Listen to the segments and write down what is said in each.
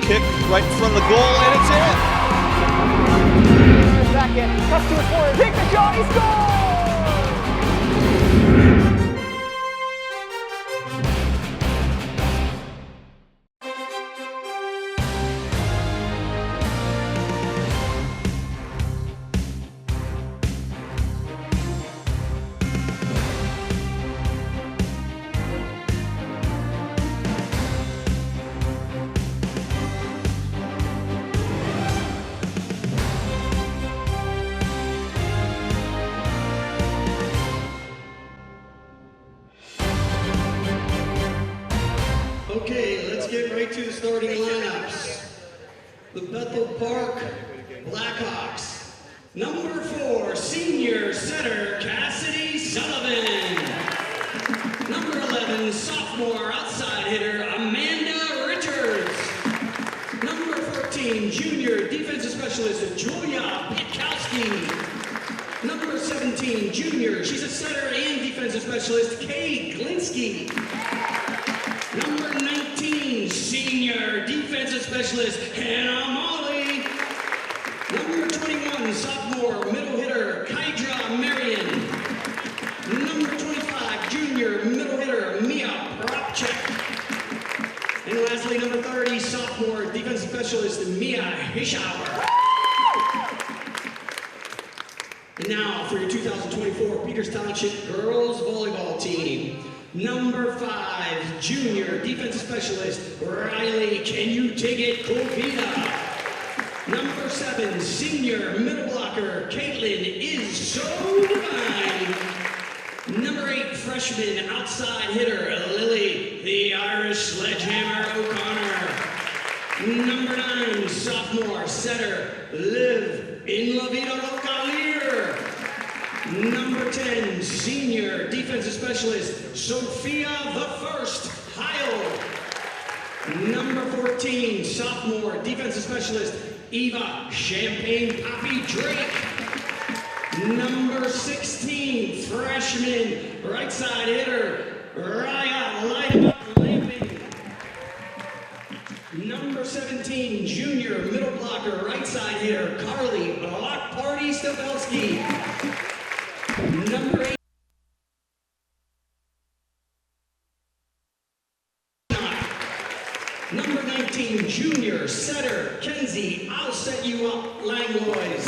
kick right in front of the goal, and it's in. Second, cuts to his corner, takes the shot, he scores! Okay, let's get right to the starting lineups. The Bethel Park Blackhawks. Number 4, senior setter Cassidy Sullivan. Number 11, sophomore outside hitter Amanda Richards. Number 14, junior defensive specialist Julia Pitkowski. Number 17, junior, she's a setter and defensive specialist Kay Glinsky. Number 19, senior defensive specialist Hannah Molly. Number 21, sophomore middle hitter Kydra Marion. Number 25, junior middle hitter Mia Propchek. And lastly, number 30, sophomore defensive specialist Mia Hischauer. And now for your 2024 Peters Township Girls Volleyball Team. Number 5, junior defensive specialist Riley, can you take it, Kovina. Number 7, senior middle blocker Caitlin is so divine. Number 8, freshman outside hitter Lily, the Irish sledgehammer O'Connor. Number 9, sophomore setter Liv in La Vida Localier. Number 10, senior defensive specialist Sophia the First Heil. Number 14, sophomore defensive specialist Eva Champagne Poppy Drake. Number 16, freshman right side hitter Raya Lightman Lamping. Number 17, junior middle blocker right side hitter Carly Block Party Stabelski. Number 8. Number 19, junior setter Kenzie, I'll set you up Langlois.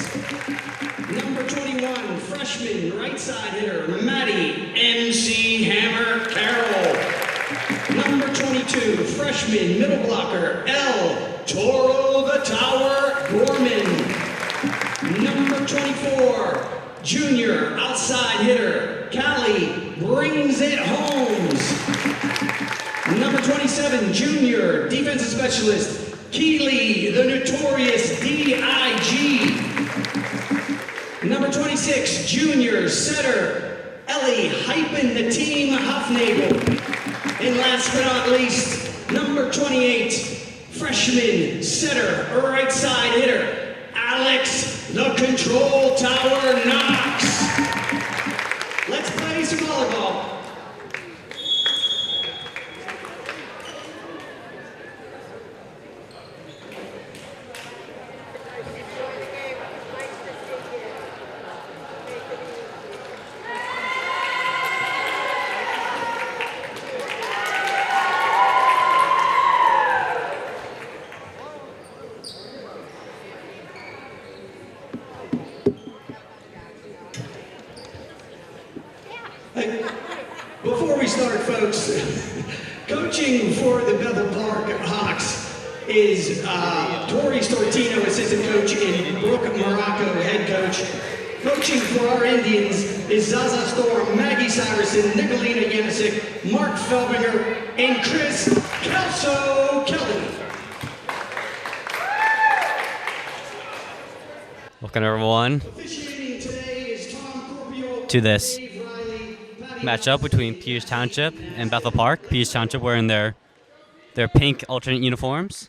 Number 21, freshman right side hitter Maddie MC Hammer Carroll. Number 22, freshman middle blocker L Toro the Tower Gorman. Number 24, junior outside hitter Callie Brings It Holmes. Number 27, junior defensive specialist Keely the Notorious D.I.G. Number 26, junior setter Ellie Hypen the Team Huffnagel. And last but not least, number 28, freshman setter right side hitter Alex the Control Tower Knox. Let's play some volleyball. Before we start, folks, coaching for the Bethel Park Hawks is Tori Stortino, assistant coach, and Brooke Morocco, head coach. Coaching for our Indians is Zaza Storm, Maggie Syverson, Nicolina Yanisic, Mark Felbinger, and Chris Kelso Kelly. Welcome everyone to this matchup between Peters Township and Bethel Park. Peters Township wearing their pink alternate uniforms.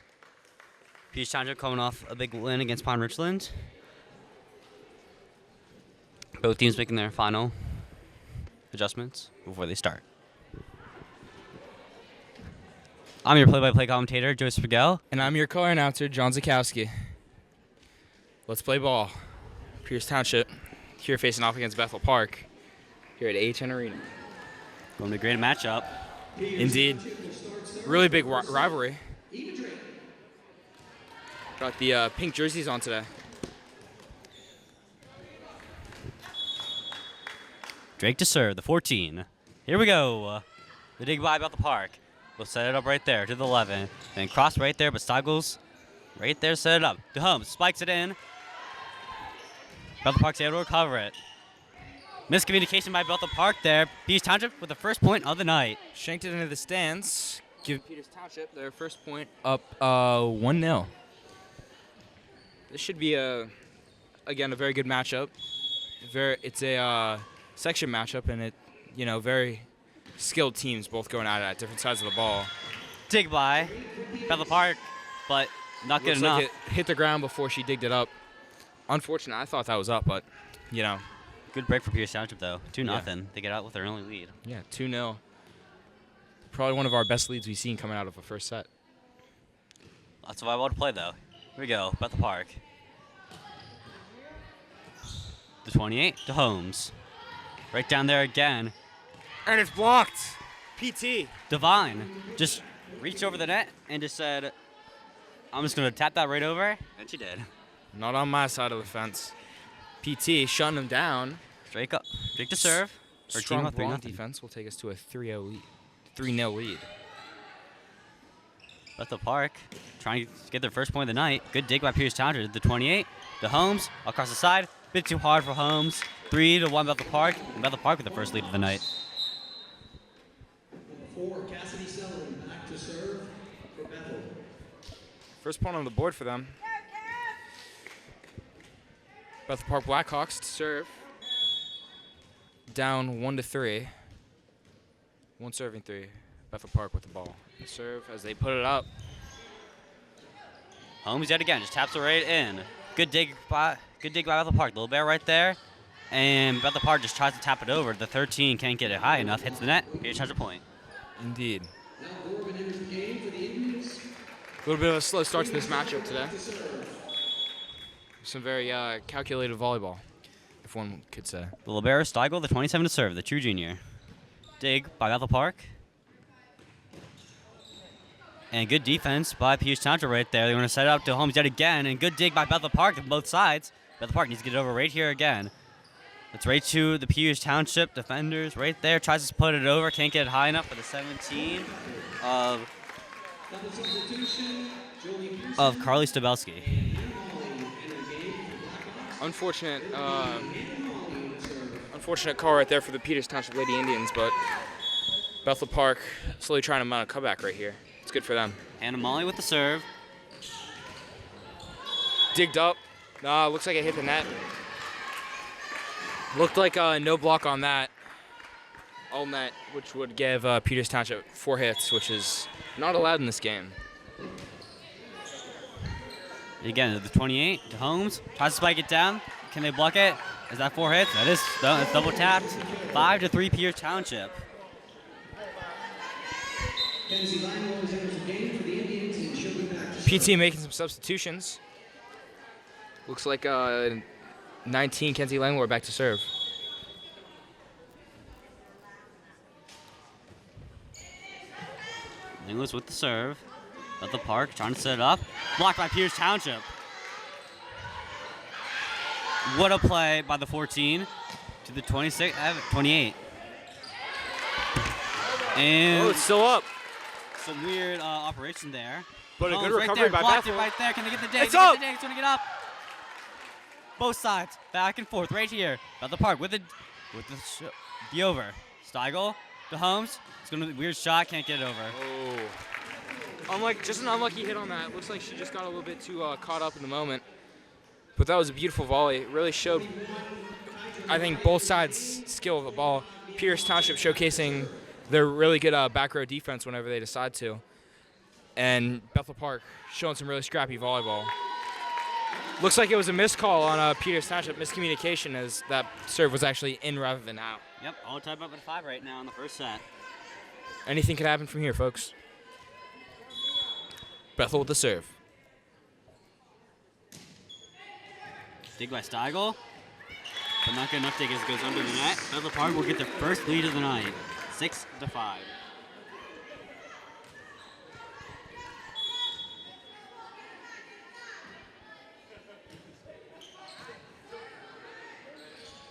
Peters Township coming off a big win against Pine Richland. Both teams making their final adjustments before they start. I'm your play-by-play commentator, Joe Spigel. And I'm your color announcer, John Zakowski. Let's play ball. Pierce Township here facing off against Bethel Park here at A10 Arena. Going to be a great matchup. Indeed. Really big rivalry. Got the pink jerseys on today. Drake to serve, the 14. Here we go. The dig by Bethel Park. We'll set it up right there to the 11. Then cross right there, but Steigels right there, set it up. To Holmes, spikes it in. Bethel Park's able to recover it. Miscommunication by Bethel Park there. Peters Township with the first point of the night. Shanked it into the stands. Give Peters Township their first point up 1-0. This should be, again, a very good matchup. It's a section matchup, and very skilled teams both going at it at different sides of the ball. Dig by Bethel Park, but not good enough. Like it hit the ground before she digged it up. Unfortunate. I thought that was up, but, Good break for Peters Township, though. 2-0. Yeah. They get out with their only lead. Yeah, 2-0. Probably one of our best leads we've seen coming out of a first set. Lots of volleyball to play, though. Here we go, Bethel Park. The 28 to Holmes. Right down there again. And it's blocked. PT. Divine just reached over the net and just said, I'm just going to tap that right over. And she did. Not on my side of the fence. PT shutting him down. Drake to serve. Her Strong team up block 3-0. defense will take us to a 3-0 lead. Bethel Park trying to get their first point of the night. Good dig by Peters Township. The 28 to Holmes across the side. Bit too hard for Holmes. 3-1 Bethel Park. And Bethel Park with the first lead of the night. 4, Cassidy Sullivan back to serve for Bethel. First point on the board for them. Bethel Park Blackhawks to serve. Down 1-3. 1 serving 3. Bethel Park with the ball. To serve as they put it up. Holmes yet again just taps it right in. Good dig by Bethel Park. Little bear right there. And Bethel Park just tries to tap it over. The 13 can't get it high enough. Hits the net. Peters has a point. Indeed. A little bit of a slow start to this matchup today. Some very calculated volleyball, if one could say. The libero Steigel, the 27 to serve, the true junior. Dig by Bethel Park. And good defense by Peters Township right there. They want to set it up to Holmes yet again. And good dig by Bethel Park on both sides. Bethel Park needs to get it over right here again. It's right to the Peters Township defenders right there. Tries to put it over. Can't get it high enough for the 17 of Carly Stabelski. Unfortunate call right there for the Peters Township Lady Indians, but Bethel Park slowly trying to mount a comeback right here. It's good for them. Hannah Molly with the serve. Digged up. Looks like it hit the net. Looked like no block on that. All net, which would give Peters Township 4 hits, which is not allowed in this game. Again, the 28 to Holmes. Tries to spike it down. Can they block it? Is that 4 hits? That is. It's double tapped. 5-3 Peters Township. PT making some substitutions. Looks like 19 Kenzie Langlohr back to serve. Langlohr's with the serve. Bethel Park trying to set it up. Blocked by Peters Township. What a play by the 14 to the 28. And it's still up. Some weird operation there. But a good Holmes recovery by blocked Bethel. it right there. Can they get the dig? It's up. It's going to get up. Both sides, back and forth, right here. Bethel Park with the over. Steigel to Holmes. It's going to be a weird shot. Can't get it over. Oh. Just an unlucky hit on that. Looks like she just got a little bit too caught up in the moment. But that was a beautiful volley. It really showed, I think, both sides' skill of the ball. Peters Township showcasing their really good back row defense whenever they decide to. And Bethel Park showing some really scrappy volleyball. Looks like it was a missed call on Peters Township, miscommunication, as that serve was actually in rather than out. Yep, all tied up at 5 right now in the first set. Anything could happen from here, folks. Bethel with the serve. Dig by Steigel. But not good enough dig as it goes under the net. Bethel Park will get their first lead of the night. 6-5.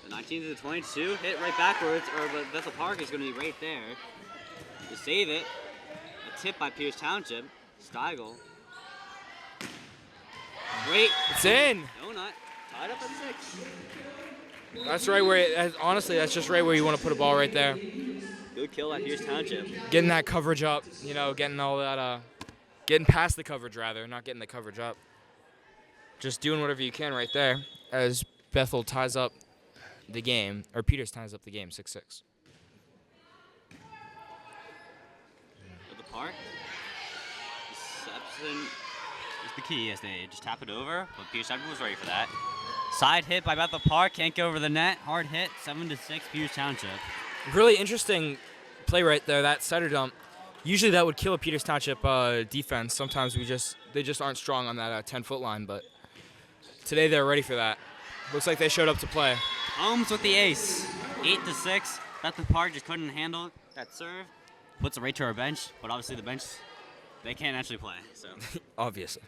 The 19 to the 22, hit right backwards, or Bethel Park is going to be right there to save it. A tip by Pierce Township. Steigel. Great. It's in. Donut. Tied up at 6. That's right where, honestly, that's just right where you want to put a ball right there. Good kill at Pierce Township. Getting that coverage up, you know, getting all that, getting past the coverage rather, not getting the coverage up. Just doing whatever you can right there as Bethel ties up the game, or Peters ties up the game, 6-6. At the park. Reception is the key as they just tap it over, but Pierce Township was ready for that. Side hit by Bethel Park, can't go over the net. Hard hit, 7-6, Peters Township. Really interesting play right there, that center dump. Usually that would kill a Peters Township defense. Sometimes they just aren't strong on that 10-foot line, but today they're ready for that. Looks like they showed up to play. Holmes with the ace, 8-6. Bethel Park just couldn't handle that serve. Puts it right to our bench, but obviously the bench, they can't actually play. So Obviously.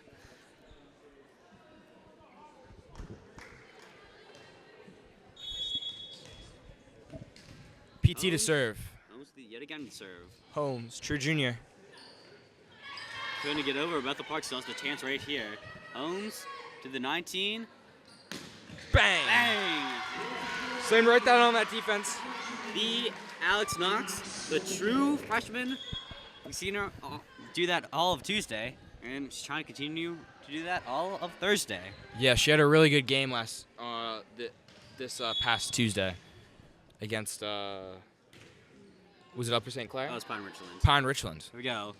PT to serve. Holmes yet again to serve. Holmes, true junior. Trying to get over. Bethel Park still has the chance right here. Holmes to the 19. Bang! Bang! Slaying right down on that defense. The Alex Knox, the true freshman. We've seen her do that all of Tuesday, and she's trying to continue to do that all of Thursday. Yeah, she had a really good game this past Tuesday against was it Upper St. Clair? Oh, it's Pine Richlands. Pine Richlands. Here we go.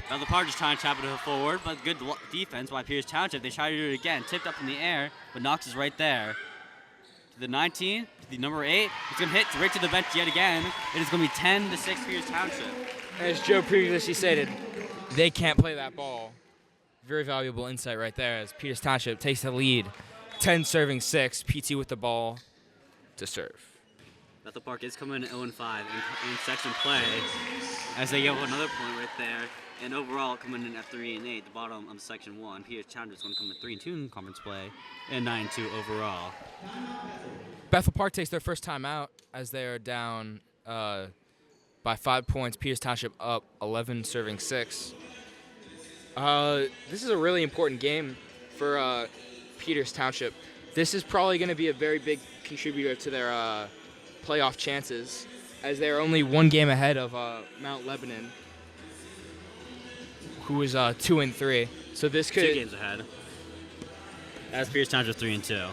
Bethel Park just trying to tap it forward, but good defense by Pierce Township. They try to do it again. Tipped up in the air, but Knox is right there. To the 19, to the number 8. It's going to hit right to the bench yet again. It is going to be 10-6 Pierce Township. As Joe previously stated, they can't play that ball. Very valuable insight right there as Peters Township takes the lead. 10 serving 6, PT with the ball to serve. Bethel Park is coming in 0-5 in section play as they get another point right there. And overall coming in at 3-8, the bottom of section 1. Pierce Township is going to come in 3-2 in conference play and 9-2 overall. Bethel Park takes their first time out as they are down by 5 points. Peters Township up 11 serving 6. This is a really important game for Peters Township. This is probably going to be a very big contributor to their playoff chances as they are only one game ahead of Mount Lebanon, who is 2-3. So this could 2 games ahead. That's Pierce Township 3-2.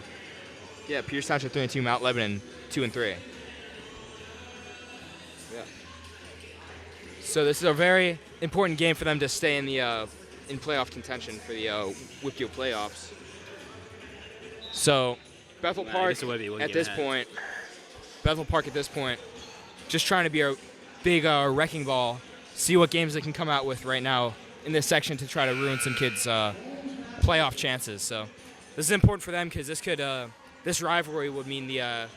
Yeah, Peters Township 3-2, Mount Lebanon 2-3. Yeah. So this is a very important game for them to stay in the in playoff contention for the WIPDO playoffs. So Bethel Park at this point, just trying to be a big wrecking ball. See what games they can come out with right now in this section to try to ruin some kids' playoff chances. So this is important for them because this could this rivalry would mean a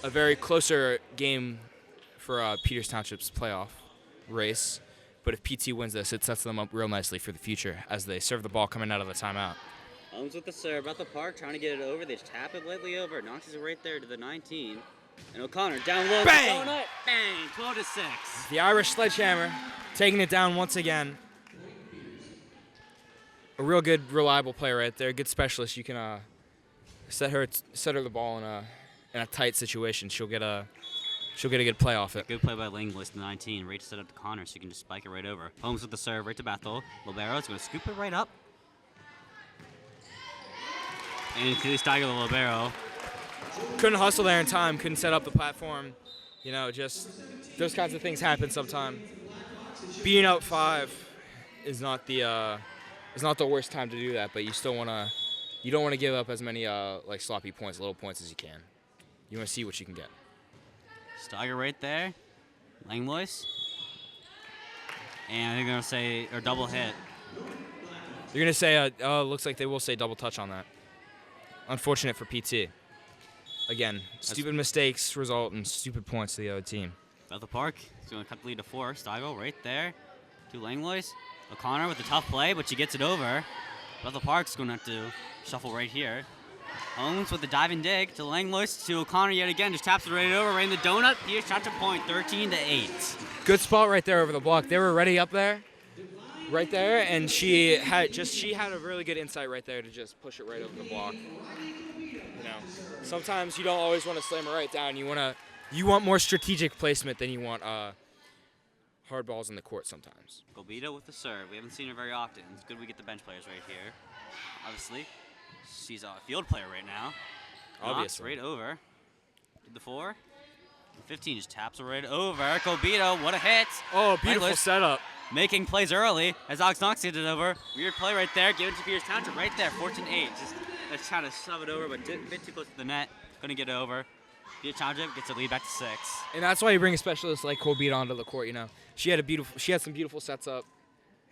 very closer game for Peters Township's playoff race. But if PT wins this, it sets them up real nicely for the future as they serve the ball coming out of the timeout. Holmes with the serve. Bethel Park trying to get it over. They just tap it lightly over. Knox is right there to the 19. And O'Connor down low. Bang! Bang! 12-6. The Irish sledgehammer taking it down once again. A real good, reliable player right there. Good specialist. You can set her the ball in a tight situation. She'll get a good play off it. Good play by Langlis, the 19. Right to set up to Connor, so you can just spike it right over. Holmes with the serve, right to Bethel. Libero is going to scoop it right up. And Tilly Steiger, the libero. Couldn't hustle there in time. Couldn't set up the platform. You know, just those kinds of things happen sometimes. Being up 5 is not the worst time to do that, but you still you don't want to give up as many like sloppy points, little points as you can. You want to see what you can get. Steiger right there. Langlois. And they're going to say, or double hit. You're going to say, looks like they will say double touch on that. Unfortunate for PT. Again, stupid mistakes result in stupid points to the other team. Bethel Park is going to cut the lead to 4. Stiegel right there. 2 Langlois. O'Connor with the tough play, but she gets it over. Bethel Park's going to have to shuffle right here. Holmes with the diving dig to Langlois to O'Connor yet again. Just taps it right over, right in the donut. Pierce shot to point, 13-8. Good spot right there over the block. They were ready up there, right there, and she had a really good insight right there to just push it right over the block. Sometimes you don't always want to slam it right down. You want more strategic placement than you want hard balls in the court sometimes. Gobita with the serve. We haven't seen her very often. It's good we get the bench players right here. Obviously, she's a field player right now. Obviously. Right over. Did the 4. 15 just taps it right over. Gobita, what a hit. Oh, beautiful setup. Making plays early as Alex Knox gets it over. Weird play right there. Give it to Pierce Township right there. 14-8. Just trying to shove it over, but a bit too close to the net. Couldn't get it over. Pierce Township gets a lead back to 6. And that's why you bring a specialist like Gobita onto the court. She had some beautiful sets up,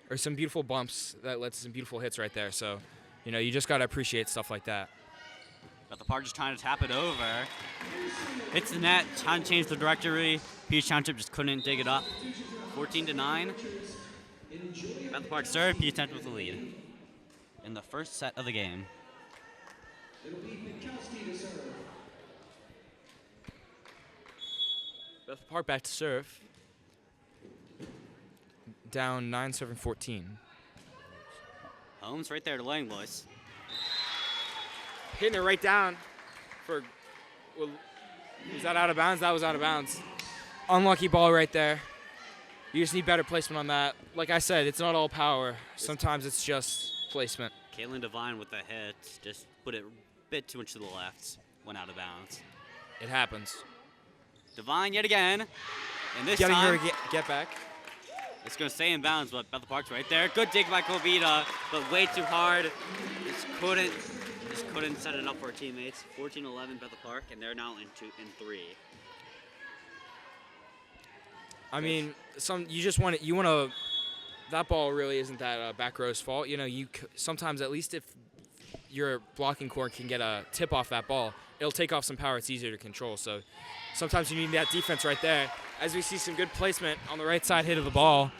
or some beautiful bumps that led to some beautiful hits right there. So, you just gotta appreciate stuff like that. Bethel Park just trying to tap it over. Hits the net, trying to change the directory. Pierce Township just couldn't dig it up. 14-9. Bethel Park serve, Pierce Township with the lead in the first set of the game. Bethel Park back to serve. Down 9-7-14. Holmes right there to Langlois. Hitting it right down for, was that out of bounds? That was out of bounds. Unlucky ball right there. You just need better placement on that. Like I said, it's not all power. Sometimes it's just placement. Caitlin Devine with the hit. Just put it a bit too much to the left. Went out of bounds. It happens. Devine yet again. And this Getting time, her to get back. It's going to stay in bounds, but Bethel Park's right there. Good dig by Gobita, but way too hard. Just couldn't set it up for her teammates. 14-11 Bethel Park, and they're now in 3. I mean, that ball really isn't that back row's fault. Sometimes, at least if your blocking core can get a tip off that ball, it'll take off some power. It's easier to control. So sometimes you need that defense right there. As we see some good placement on the right side hit of the ball,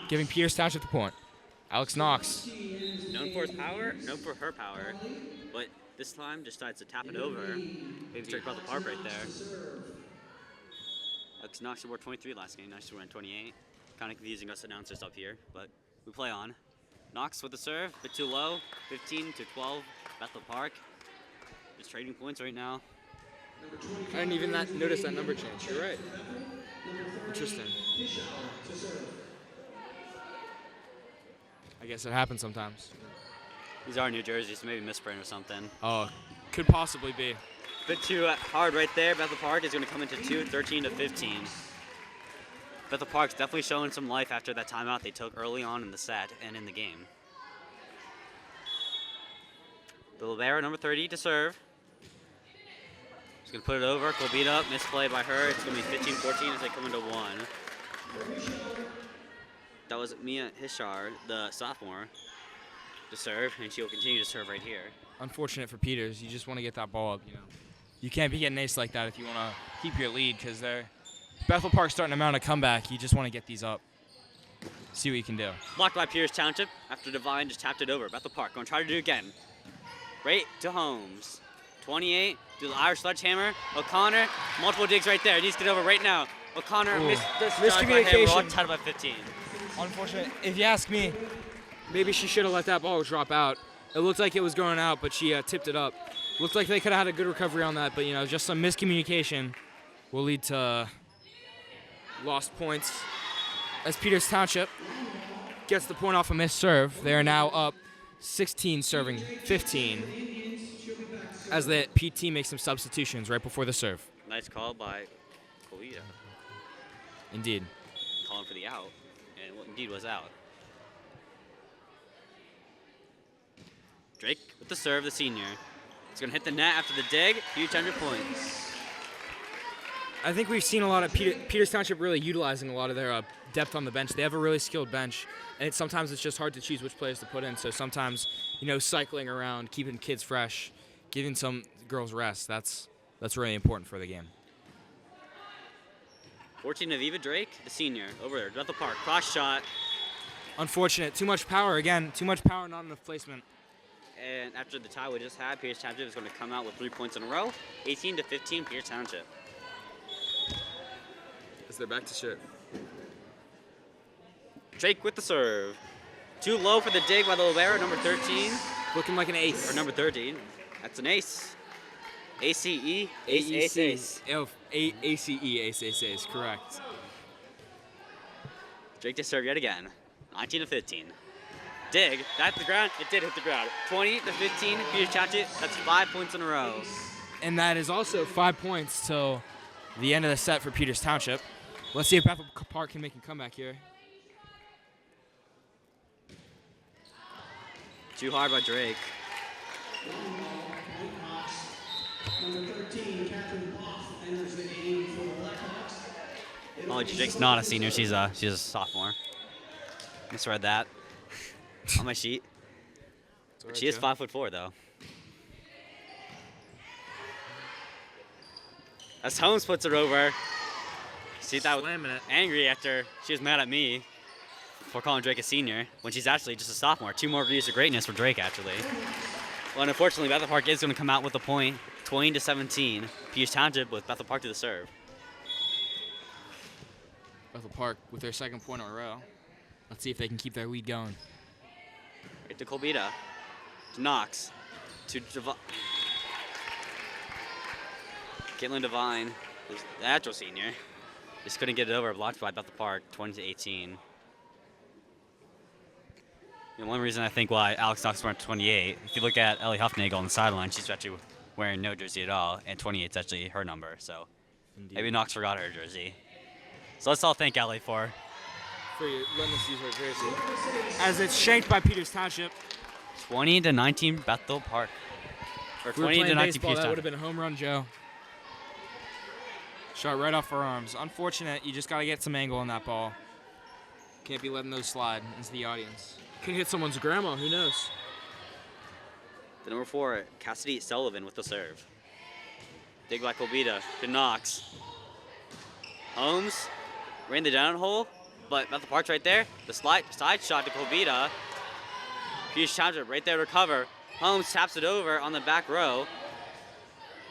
giving Pierce Township the point. Alex Knox. Known for his power, known for her power, but this time decides to tap it over. Maybe straight Bethel Park right there. Alex Knox scored 23 last game. Now she's wearing 28. Kind of confusing us announcers up here, but we play on. Knox with the serve, a bit too low. 15-12 Bethel Park. Just trading points right now. I didn't even notice that number change. You're right. Interesting. I guess it happens sometimes. These are New Jerseys, so maybe misprint or something. Oh, could possibly be. Bit too hard right there. Bethel Park is going to come into 2, 13-15. Bethel Park's definitely showing some life after that timeout they took early on in the set and in the game. The libero, number 30, to serve. He's going to put it over. Gobita, misplay by her. It's going to be 15-14 as they come into 1. That was Mia Hishar, the sophomore, to serve, and she will continue to serve right here. Unfortunate for Peters. You just want to get that ball up, You can't be getting ace like that if you want to keep your lead, because Bethel Park's starting to mount a comeback. You just want to get these up. See what you can do. Blocked by Pierce Township after Devine just tapped it over. Bethel Park going to try to do it again. Right to Holmes. 28, do the Irish sledgehammer. O'Connor, multiple digs right there. Needs to get over right now. O'Connor missed the strike by him. We're all tied by 15. Unfortunate. If you ask me, maybe she should have let that ball drop out. It looked like it was going out, but she tipped it up. Looked like they could have had a good recovery on that, but just some miscommunication will lead to lost points. As Peters Township gets the point off a missed serve, they are now up 16 serving 15 as the PT makes some substitutions right before the serve. Nice call by Colita. Indeed. Calling for the out, and what indeed was out. Drake with the serve, the senior. It's going to hit the net after the dig. Huge 100 points. I think we've seen a lot of Peters Township really utilizing a lot of their depth on the bench. They have a really skilled bench, and sometimes it's just hard to choose which players to put in. So sometimes, cycling around, keeping kids fresh, giving some girls rest, that's really important for the game. 14 of Eva Drake, the senior, over there, Bethel Park, cross shot. Unfortunate. Too much power again. Too much power, not enough placement. And after the tie we just had, Pierce Township is going to come out with 3 points in a row. 18-15, Pierce Township. As they're back to shoot. Drake with the serve. Too low for the dig by the libero, number 13. Looking like an ace. Or number 13. That's an ace. ACE. ACE. ACE, ace, correct. Drake to serve yet again. 19-15. Dig. That's the ground. It did hit the ground. 20-15, Peters Township. That's 5 points in a row. And that is also 5 points till the end of the set for Peters Township. Let's see if Bethel Park can make a comeback here. Too hard by Drake. Number 13, Catherine Poff enters the game for the Blackhawks. Oh, Drake's not a senior. She's a sophomore. Misread that on my sheet. But she is 5'4" though. As Holmes puts it over. See that was angry after she was mad at me for calling Drake a senior when she's actually just a sophomore. 2 more reviews of greatness for Drake actually. Well, and unfortunately, Bethel Park is going to come out with a point, 20-17. Peters Township with Bethel Park to the serve. Bethel Park with their 2nd point in a row. Let's see if they can keep their lead going. Right to Colbita. To Knox. To Caitlin Devine, who's the actual senior. Just couldn't get it over, blocked by Bethel Park, 20-18. One reason I think why Alex Knox went 28, if you look at Ellie Huffnagel on the sideline, she's actually wearing no jersey at all, and 28 is actually her number, so maybe Knox forgot her jersey. So let's all thank Ellie for letting us use her jersey. As it's shanked by Peters Township. 20-19 Bethel Park. Or 20-19 Peters Township. That would have been a home run, Joe. Shot right off her arms. Unfortunate, you just got to get some angle on that ball. Can't be letting those slide into the audience. Could hit someone's grandma, who knows? The number 4, Cassidy Sullivan with the serve. Dig by Colbita to Knox. Holmes ran the down hole, but Bethel Park's right there. The side shot to Colbita. Peters Township right there to recover. Holmes taps it over on the back row.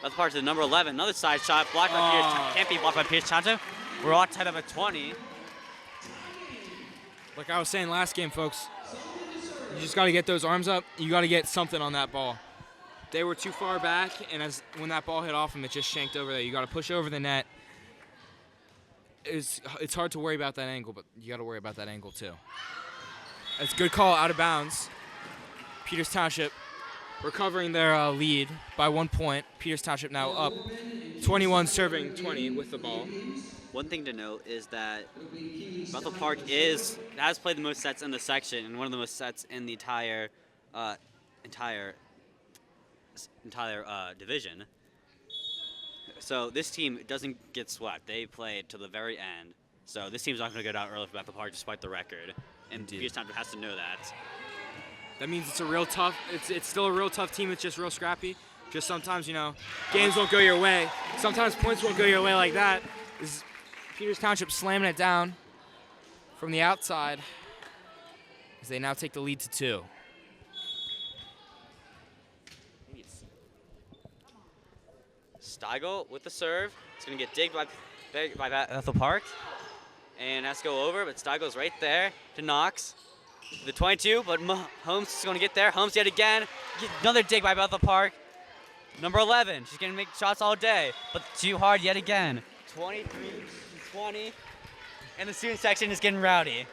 Bethel Park to the number 11. Another side shot blocked by Peters. Can't be blocked by Peters Township. We're all tied up at 20. Like I was saying last game, folks, you just got to get those arms up. You got to get something on that ball. They were too far back, and when that ball hit off them, it just shanked over there. You got to push over the net. It's hard to worry about that angle, but you got to worry about that angle too. It's a good call out of bounds. Peters Township recovering their lead by 1 point. Peters Township now up 21 serving 20 with the ball. One thing to note is that Bethel Park has played the most sets in the section and one of the most sets in the entire division. So this team doesn't get swept. They play to the very end. So this team's not going to go down early for Bethel Park despite the record. And Peters Township has to know that. That means it's a real tough. It's still a real tough team. It's just real scrappy. Just sometimes, games won't go your way. Sometimes points won't go your way like that. This is Peters Township slamming it down from the outside as they now take the lead to 2. Steigel with the serve. It's going to get digged by Bethel Park. And has to go over, but Steigel's right there to Knox. The 22, but Holmes is going to get there. Holmes yet again. Another dig by Bethel Park. Number 11. She's going to make shots all day, but too hard yet again. 23-20. And the student section is getting rowdy.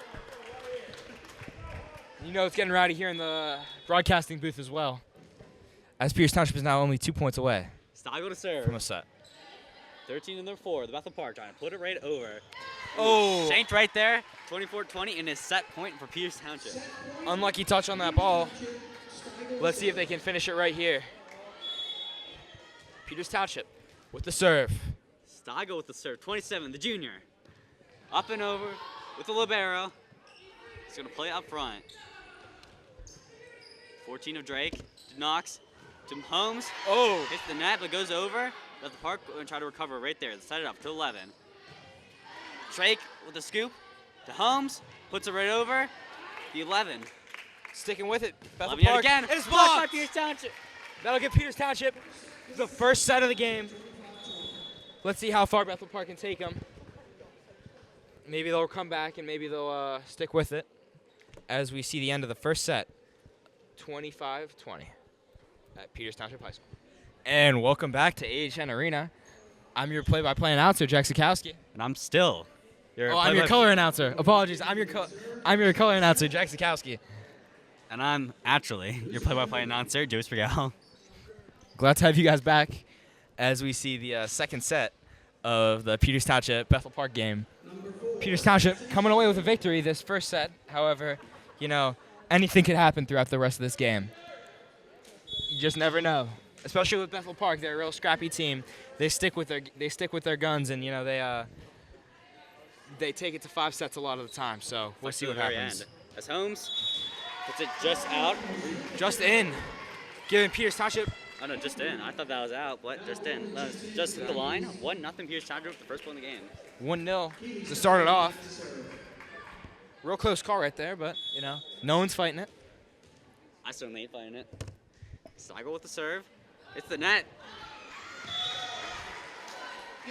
It's getting rowdy here in the broadcasting booth as well. As Peters Township is now only 2 points away. Steigel to serve. From a set. 13 and 4. The Bethel Park trying to put it right over. Oh! Shanked right there. 24-20 and a set point for Peters Township. Unlucky touch on that ball. Let's see if they can finish it right here. Peters Township with the serve. Steigle with the serve. 27, the junior. Up and over with the libero. He's going to play up front. 14 of Drake. To Knox. To Holmes. Oh. Hits the net, but goes over. Bethel Park and try to recover right there. Set it up to 11. Drake with the scoop. To Holmes. Puts it right over. The 11. Sticking with it. Bethel 11 yet Park. again. It is Blocked by blocked. Peters Township. That'll give Peters Township the first set of the game. Let's see how far Bethel Park can take them. Maybe they'll come back and maybe they'll stick with it as we see the end of the first set. 25-20 at Peters Township High School. And welcome back to AHN Arena. I'm your play-by-play announcer, Jack Sikowski. And I'm still. I'm your color announcer. Apologies. I'm your color announcer, Jack Sikowski. And I'm actually your play-by-play announcer, Joe Sprigel. Glad to have you guys back as we see the second set of the Peters Township Bethel Park game. Peters Township coming away with a victory this first set. However, anything could happen throughout the rest of this game. You just never know. Especially with Bethel Park, they're a real scrappy team. They stick with their guns, and they take it to 5 sets a lot of the time. So we'll see what happens. As Holmes puts it just out. Just in, giving Peters Township. Oh no, just in. I thought that was out, but just in. No, just hit the line. 1-0 Peters Township, the first point in the game. 1-0 to start it off. Real close call right there, but no one's fighting it. I certainly ain't fighting it. Steigle with the serve. It's the net.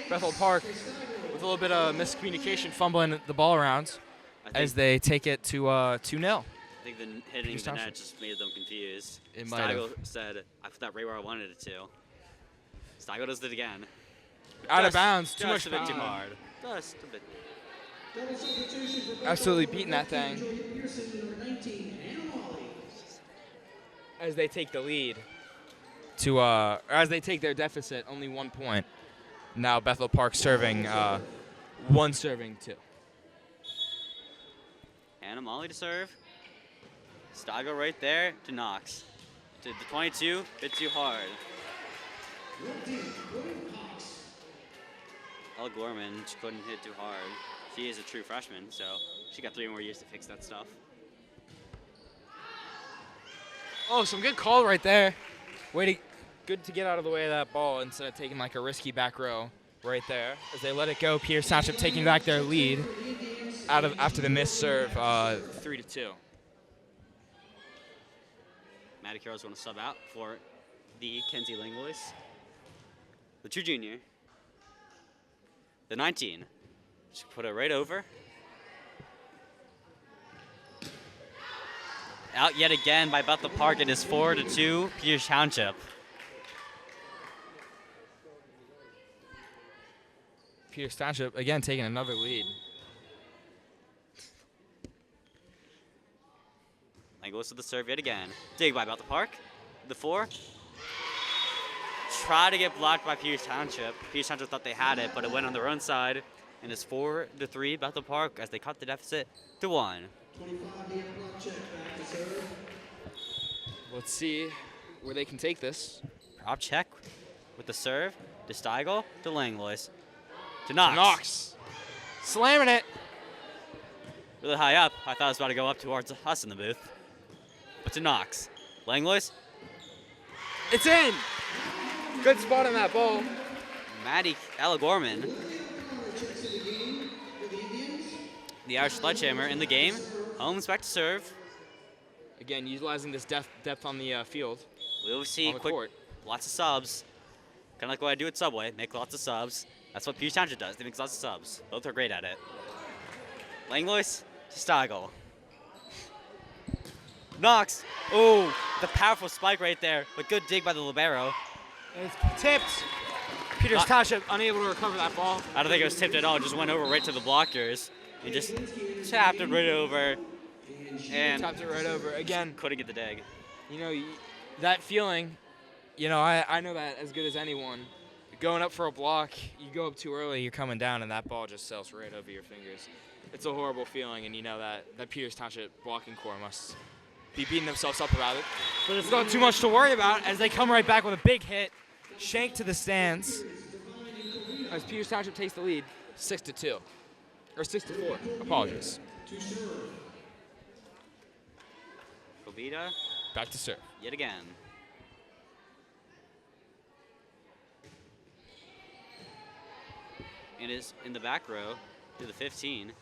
Bethel Park with a little bit of miscommunication, fumbling the ball around as they take it to 2-0. I think the hitting the net just made them confused. It might have. Steigle said, I put that right where I wanted it to. Steigle does it again. Out of bounds. Too much a bit too power. hard. Just a bit. Absolutely beating that thing. As they take the lead as they take their deficit, only 1 point. Now Bethel Park serving 1 serving 2. And Molly to serve. Steigle right there to Knox. To the 22, bit too hard. Ella Gorman, she couldn't hit too hard. She is a true freshman, so she got 3 more years to fix that stuff. Oh, some good call right there. Good to get out of the way of that ball instead of taking like a risky back row right there. As they let it go, Peters Township taking back their lead after the missed serve, 3-2. Maddie Carroll's going to sub out for the Kenzie Langlois. The true junior. The 19. She put it right over. Out yet again by Bethel Park. It is 4-2, Peters Township. Peters Township, again, taking another lead. Langlois with the serve yet again. Dig by Bethel Park. The 4. Try to get blocked by Peters Township. Peters Township thought they had it, but it went on their own side. And it's 4-3 Bethel Park as they cut the deficit to 1. Let's see where they can take this. Prop check with the serve to Steigle to Langlois. To Knox. Knox. Slamming it. Really high up. I thought it was about to go up towards us in the booth. But to Knox. Langlois. It's in. Good spot on that ball. Maddie Ella Gorman. The Irish sledgehammer in the game. Holmes back to serve. Again, utilizing this depth on the field. We will see lots of subs. Kind of like what I do at Subway. Make lots of subs. That's what Peters Township does. They make lots of subs. Both are great at it. Langlois to Steigle. Knox. Oh, the powerful spike right there. But good dig by the libero. It's tipped. Peters Township unable to recover that ball. I don't think it was tipped at all. It just went over right to the blockers. He just tapped it right over. And tapped it right over. Again, couldn't get the dig. That feeling, I know that as good as anyone. Going up for a block, you go up too early, you're coming down, and that ball just sails right over your fingers. It's a horrible feeling, and that Peters Township blocking core must be beating themselves up about it. But it's not too much to worry about as they come right back with a big hit. Shank to the stands. as Peters Township takes the lead, 6-2, or 6-4. Apologies. Kobita, Back to serve. yet again. And is in the back row to the 15,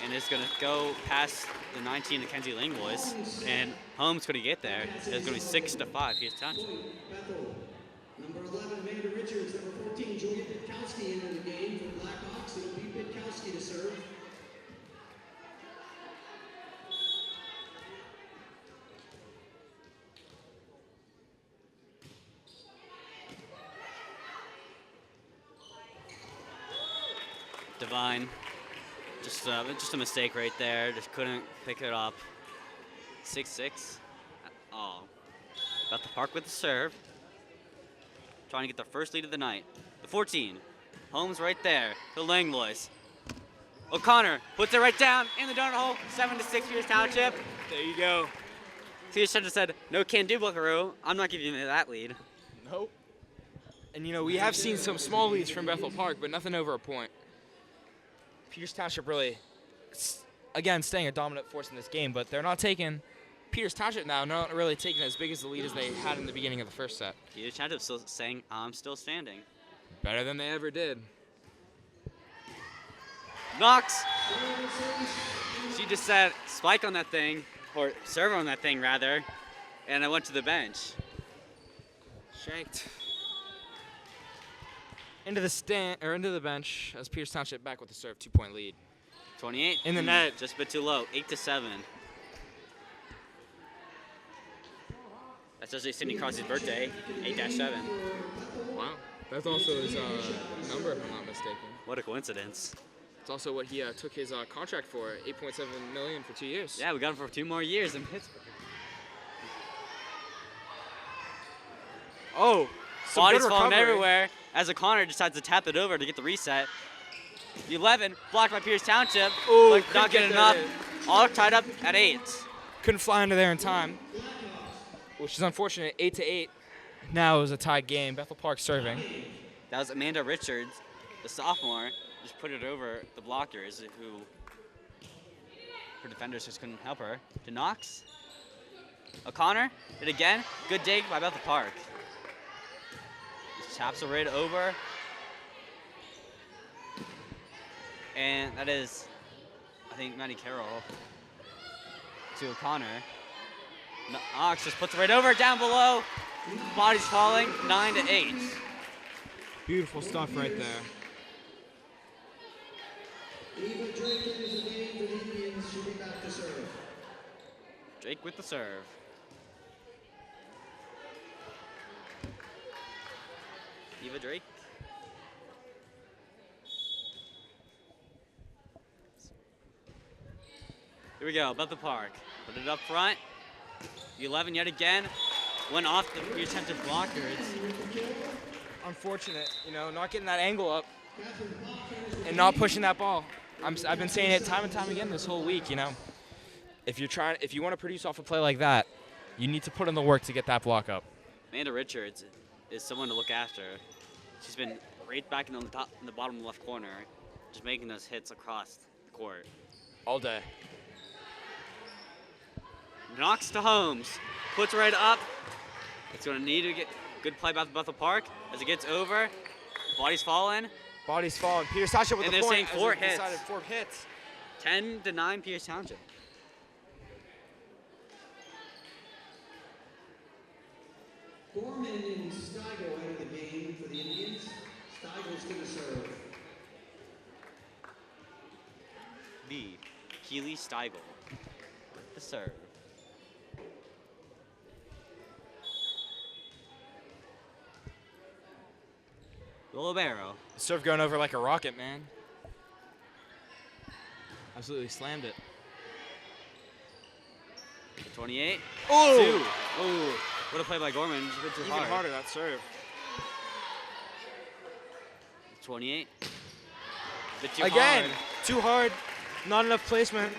and is going to go past the 19, the Kenzie Langlois, and Holmes going to get there. It's going to be 6-5. Pierce Township. Bethel. Number 11, Amanda Richards. Number 14, Julia Pitkowski into the game for Blackhawks. It'll be Pitkowski to serve. Divine, just a mistake right there. Just couldn't pick it up. 6-6. Oh, Bethel Park with the serve. Trying to get their first lead of the night. The 14. Holmes right there. The Langlois. O'Connor puts it right down in the donut hole. 7-6 Pierce Township. There you go. Pierce Township said, "No can do, Buckaroo. I'm not giving you that lead." Nope. And you know, we have seen some small leads from Bethel Park, but nothing over a point. Peters Township really, again, staying a dominant force in this game, but they're not taking, Peters Township now not really taking as big as the lead as they had in the beginning of the first set. Pierce Township still saying, "I'm still standing." Better than they ever did. Knox. She just said spike on that thing, or serve on that thing rather, and I went to the bench. Shanked. Into the stand or into the bench as Peters Township back with the serve, 2-point lead. 28 In the net. just a bit too low. 8-7. That's actually Sidney Crosby's birthday. 8-7. Wow. That's also his number, if I'm not mistaken. What a coincidence. It's also what he took his contract for, $8.7 million for 2 years. Yeah, we got him for 2 more years in Pittsburgh. Oh, some Bodies good falling recovery. everywhere as O'Connor decides to tap it over to get the reset. The 11 blocked by Pierce Township, Ooh, but couldn't not get good that enough. in. All tied up at 8. Couldn't fly into there in time, which is unfortunate. 8-8. Now it was a tied game. Bethel Park serving. That was Amanda Richards, the sophomore, just put it over the blockers who her defenders just couldn't help her. To Knox. O'Connor did again. Good dig by Bethel Park. Just taps it right over. And that is, I think, Maddie Carroll to O'Connor. Knox just puts it right over, down below. Body's falling, 9-8. Beautiful stuff right there. Eva Drake enters the game for the Indians. She'll be back to serve. Drake with the serve. Eva Drake. Here we go, Bethel Park. Put it up front. The 11 yet again. Went off the Pierce Township blockers. Unfortunate, you know, not getting that angle up and not pushing that ball. I've been saying it time and time again this whole week, you know. If you want to produce off a play like that, you need to put in the work to get that block up. Amanda Richards is someone to look after. She's been right back in the bottom left corner, just making those hits across the court. All day. Knocks to Holmes, puts right up. It's going to need to get good play by Bethel Park as it gets over. Body's falling. Body's falling. Peters Township with And the they're point. saying 4 as they hits. decided 4 hits. 10-9 Pierce Township. Gorman and Steigel enter the game for the Indians. Steigel's going to serve. B. Keely Steigel with the serve. Libero. Serve going over like a rocket, man. Absolutely slammed it. 28. Oh! 2. Ooh. What a play by Gorman. Just hit too Even hard. harder, that serve. 28. Bit too Again, hard. too hard. Not enough placement.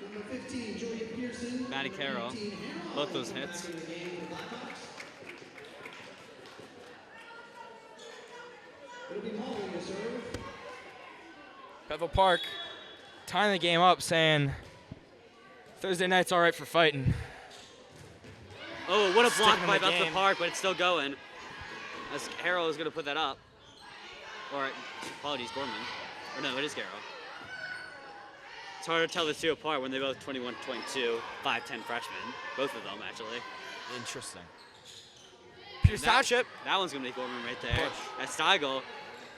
Number 15, Julia Pearson. Maddie Carroll. Both those hits. Bethel Park tying the game up, saying Thursday night's all right for fighting. Oh, what a block Sticking by in the Bethel game. Park, but it's still going. As Harrell is going to put that up. Or, apologies, Gorman. Or no, it is Harrell. It's hard to tell the two apart when they're both 21, 22, 5'10" freshmen. Both of them, actually. Interesting. Peters Township. That one's going to be Gorman right there. Push. That's Steigel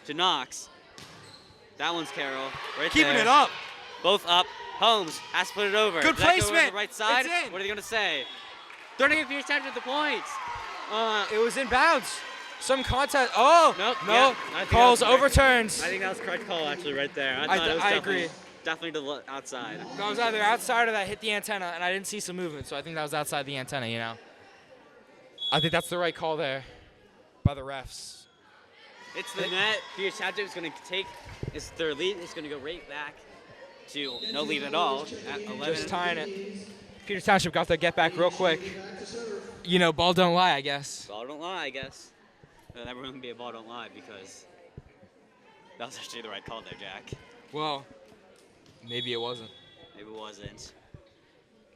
to Knox. That one's Carroll right Keeping there. it up. Both up. Holmes has to put it over. Good Does that go over placement. the right side? It's in. What are they going to say? They're going to give Peters Township the points. It was in bounds. Some contest. Oh, Nope. no. Yeah, I think Calls that was correct. overturns. I think that was correct call actually right there. I thought it was agree. Definitely to the outside. That was either outside or that hit the antenna, and I didn't see some movement, so I think that was outside the antenna, you know. I think that's the right call there by the refs. It's the net. Peters Township is going to take their lead. It's going to go right back to no lead at all at 11. Just tying it. Peters Township got their get back real quick. You know, ball don't lie, I guess. Ball don't lie, I guess. Well, that wouldn't be a ball don't lie because that was actually the right call there, Jack. Well, maybe it wasn't. Maybe it wasn't.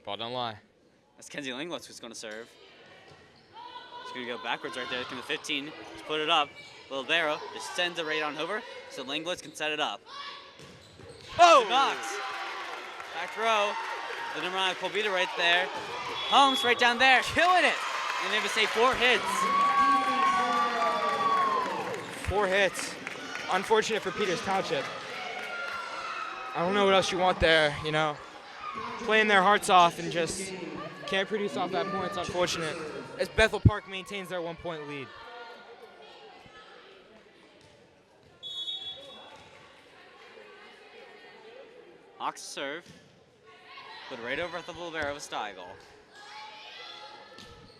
Ball don't lie. That's Kenzie Linglitz who's going to serve. He's going to go backwards right there. It's going to 15. Just put it up. Little Barrow just sends it right on over so Linglitz can set it up. Oh! Knox. Back row. The number 9 Colbita right there. Holmes right down there. Killing it. And they would say 4 hits. 4 hits. Unfortunate for Peters Township. I don't know what else you want there, you know. Playing their hearts off and just can't produce off that point. It's unfortunate. As Bethel Park maintains their 1-point lead. Hawks serve. Put it right over at the little bear of a Steigel.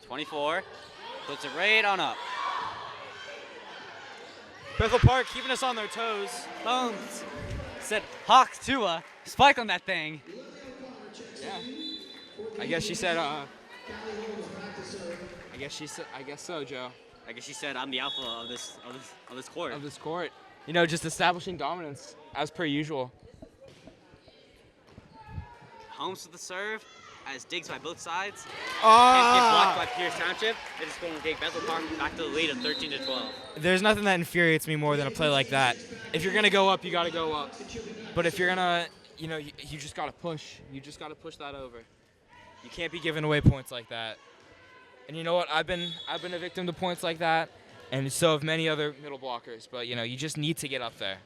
24. Puts it right on up. Bethel Park keeping us on their toes. Holmes said Hawks Tua. Spike on that thing. Yeah. I guess she said, I guess so, Joe. I guess she said I'm the alpha of this court. Of this court. You know, just establishing dominance as per usual. Holmes with the serve, as digs by both sides. Can't get blocked by Peters Township. It is going to take Bethel Park back to the lead of 13-12. There's nothing that infuriates me more than a play like that. If you're gonna go up, you gotta go up. But if you're gonna, you know, you just gotta push. You just gotta push that over. You can't be giving away points like that. And you know what? I've been a victim to points like that, and so have many other middle blockers. But you know, you just need to get up there.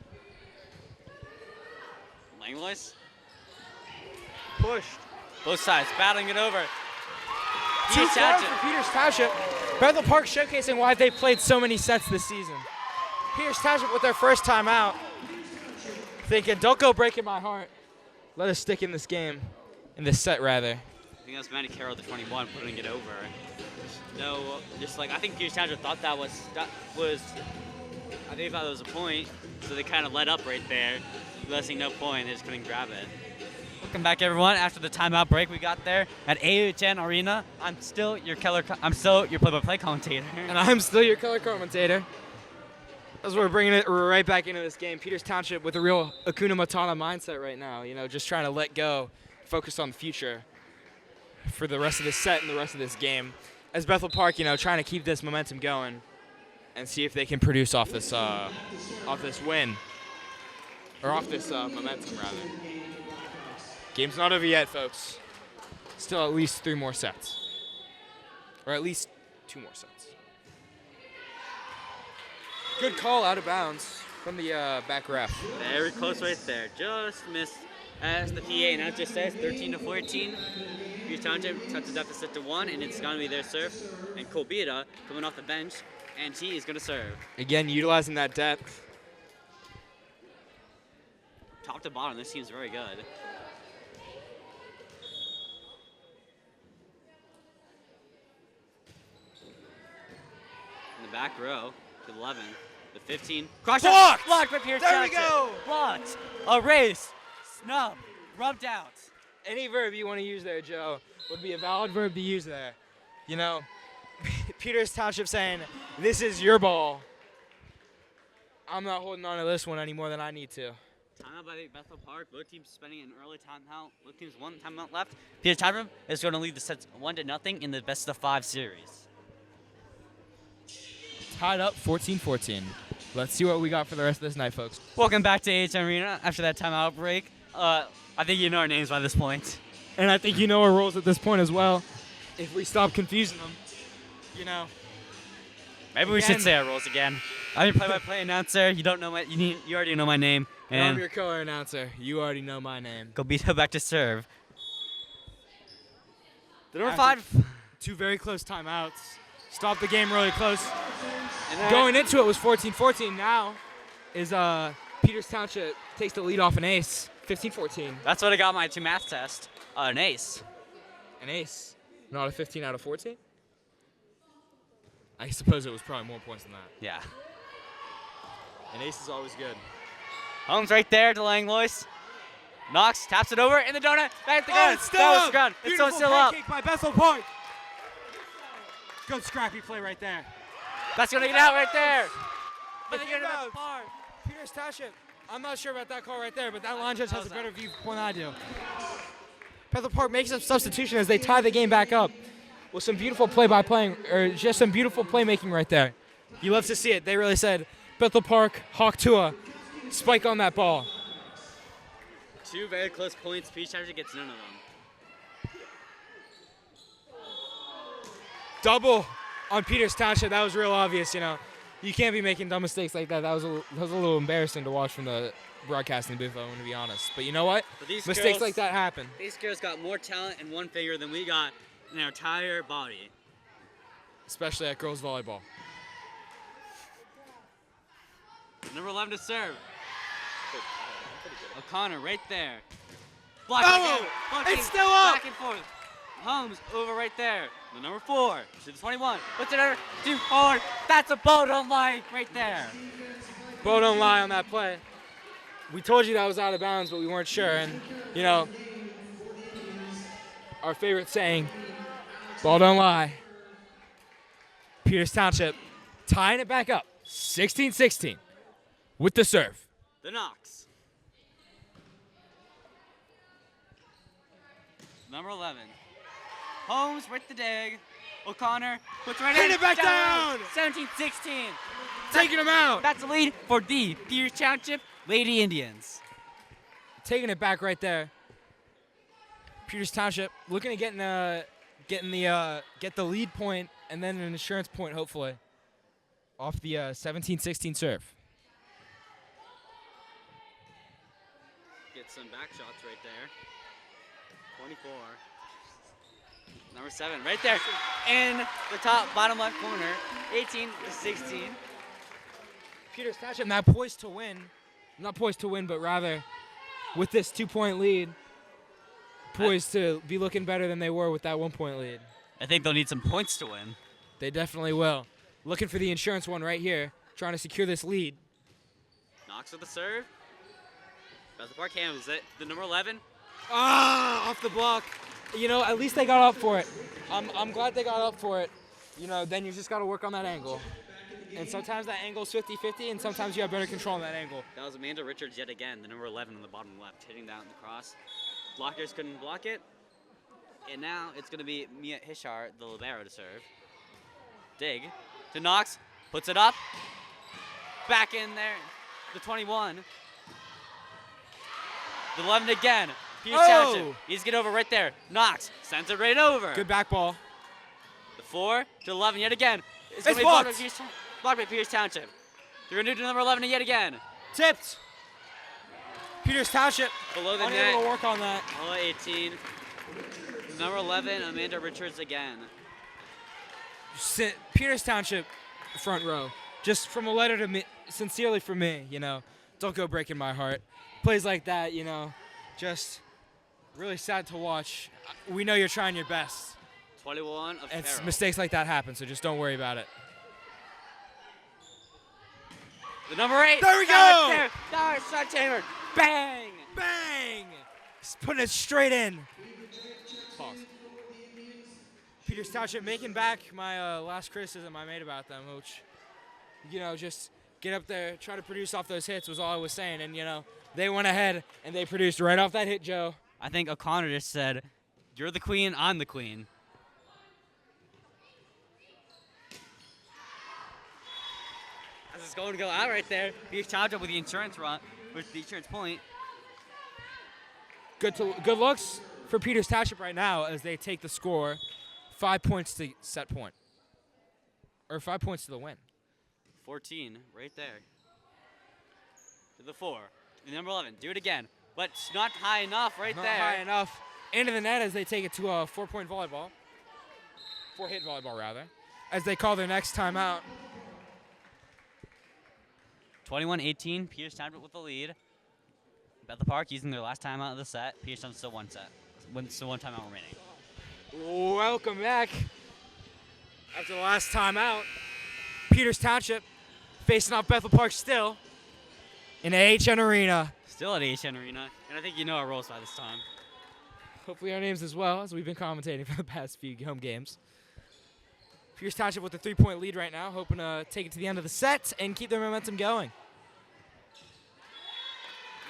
Langlois Pushed. both sides battling it over. Two Peters fouls Township. for Peters Township. Bethel Park showcasing why they played so many sets this season. Peters Township with their first time out, thinking, don't go breaking my heart. Let us stick in this game, in this set rather. I think that's Manny Carroll, the 21, putting it over. No, just like I think Peters Township thought that was. I think they thought it was a point, so they kind of let up right there, realizing no point. They just couldn't grab it. Welcome back, everyone. After the timeout break we got there at AHN Arena, I'm still your play-by-play commentator. And I'm still your color commentator. As we're bringing it right back into this game. Peters Township with a real Hakuna Matata mindset right now. You know, just trying to let go, focus on the future for the rest of this set and the rest of this game. As Bethel Park, you know, trying to keep this momentum going and see if they can produce off this win, or off this momentum rather. Game's not over yet, folks. Still at least 3 more sets, or at least 2 more sets. Good call out of bounds from the back ref. Very close right there. Just missed as the PA now just says 13-14. Peters Township cuts the deficit to 1, and it's going to be their serve. And Colbita coming off the bench, and he is going to serve. Again, utilizing that depth. Top to bottom, this team's very good. In the back row, to 11, the 15. Cross Blocked! Blocked by Peters There we Township. go! Blocked. Erased. Snub. Rubbed out. Any verb you want to use there, Joe, would be a valid verb to use there. You know, Peters Township saying, this is your ball. I'm not holding on to this one any more than I need to. Timeout by Bethel Park. Both teams spending an early timeout. Both teams 1 timeout left. Peter Township is going to lead the sets 1-0 in the best of 5 series. Tied up 14-14. Let's see what we got for the rest of this night, folks. Welcome back to AHM Arena after that timeout break. I think you know our names by this point. And I think you know our roles at this point as well. If we stop confusing them, Maybe we should say our roles again. I'm your play-by-play announcer. You don't know my. You already know my name. I'm And your color announcer. You already know my name. Gobito back to serve. The number After 5. 2 very close timeouts. Stopped the game really close. Going into it was 14-14. Now is Peters Township takes the lead off an ace. 15-14. That's what I got my 2 math test. An ace. An ace. Not a 15 out of 14? I suppose it was probably more points than that. Yeah. An ace is always good. Holmes right there to Langlois. Knox taps it over in the donut. Back to the gun. It's still that was up. the gun. It's Beautiful still up. pancake by Bethel Park. Good scrappy play right there. That's going to get out right there. But Peters Township, I'm not sure about that call right there, but that line judge has a better viewpoint than I do. Bethel Park makes a substitution as they tie the game back up with some beautiful play-by-playing, or just some beautiful playmaking right there. You love to see it. They really said, Bethel Park, Hawk Tua, spike on that ball. 2 very close points. Peach Township gets none of them. Double on Peters Township. That was real obvious, You can't be making dumb mistakes like that. That was a little embarrassing to watch from the broadcasting booth, I'm going to be honest. But you know what? Mistakes like that happen. These girls got more talent in one finger than we got in our entire body. Especially at girls volleyball. Number 11 to serve. O'Connor right there. Blocking again. It's still up. Back and forth. Holmes over right there. The number 4 to the 21. Puts it over to forward. That's a boat on line right there. Bo don't lie on that play. We told you that was out of bounds, but we weren't sure. And, our favorite saying, ball don't lie. Peters Township tying it back up, 16-16, with the serve. The Knox. Number 11. Holmes with the dig. O'Connor puts right in. Hit it back down. 17-16. Taking him out. That's the lead for the Peters Township Lady Indians. Taking it back right there. Peters Township looking to get the lead point and then an insurance point, hopefully, off the 17-16 serve. Get some back shots right there. 24. Number 7 right there in the bottom left corner. 18-16. Peters Township now poised to win. Not poised to win, but rather with this 2-point lead, poised to be looking better than they were with that 1-point lead. I think they'll need some points to win. They definitely will. Looking for the insurance one right here, trying to secure this lead. Knox with the serve. Bethel Park handles it. The number 11. Off the block. At least they got up for it. I'm glad they got up for it. Then you just got to work on that angle. And sometimes that angle's 50-50, and sometimes you have better control on that angle. That was Amanda Richards yet again, the number 11 on the bottom left, hitting down the cross. Blockers couldn't block it. And now it's going to be Mia Hishar, the libero, to serve. Dig to Knox, puts it up. Back in there, the 21. The 11 again. Peters Township. He's get over right there. Knox sends it right over. Good back ball. The 4 to 11 yet again. It's going to be blocked. blocked by Peters Township. They're going to do to number 11 yet again. Tipped. Peters Township Below the unable net. to work on that. Below 18. Number 11, Amanda Richards again. Peters Township front row. Just from a letter to me, sincerely for me, don't go breaking my heart. Plays like that, just really sad to watch. We know you're trying your best. 21 of It's Carroll. mistakes like that happen, so just don't worry about it. The number 8. There we go! Shot Taylor. Bang! Bang! He's putting it straight in. Pause. Peters Township making back my last criticism I made about them, which, just get up there, try to produce off those hits was all I was saying. And, you know, they went ahead and they produced right off that hit, Joe. I think O'Connor just said, "You're the queen, I'm the queen." As it's going to go out right there, Pierce Township with the insurance run, with the insurance point. Good looks for Peters Township right now as they take the score 5 points to set point. Or 5 points to the win. 14 right there. To the 4. To the number 11. Do it again. But it's not high enough right Not there. high enough. Into the net as they take it to a 4-point volleyball. 4-hit volleyball, rather. As they call their next timeout. 21-18. Pierce Township with the lead. Bethel Park using their last timeout of the set. Pierce Township still one timeout remaining. Welcome back. After the last timeout, Peters Township facing off Bethel Park still in AHN Arena. Still at AHN Arena. And I think you know our roles by this time. Hopefully our names as well, as we've been commentating for the past few home games. Pierce Township with a 3-point lead right now, hoping to take it to the end of the set and keep their momentum going.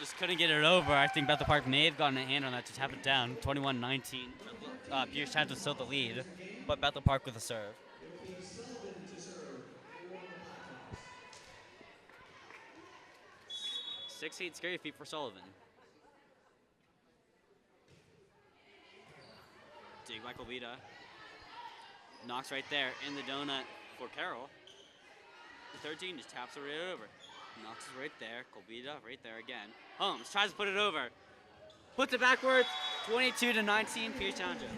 Just couldn't get it over. I think Bethel Park may have gotten a hand on that to tap it down. 21-19. Pierce Township still the lead, but Bethel Park with a serve. 6-8 scary feet for Sullivan. Dig by Colvita. Knocks right there in the donut for Carroll. The 13 just taps it right over. Knocks it right there. Colvita right there again. Holmes tries to put it over. Puts it backwards. 22-19, Pierce Township.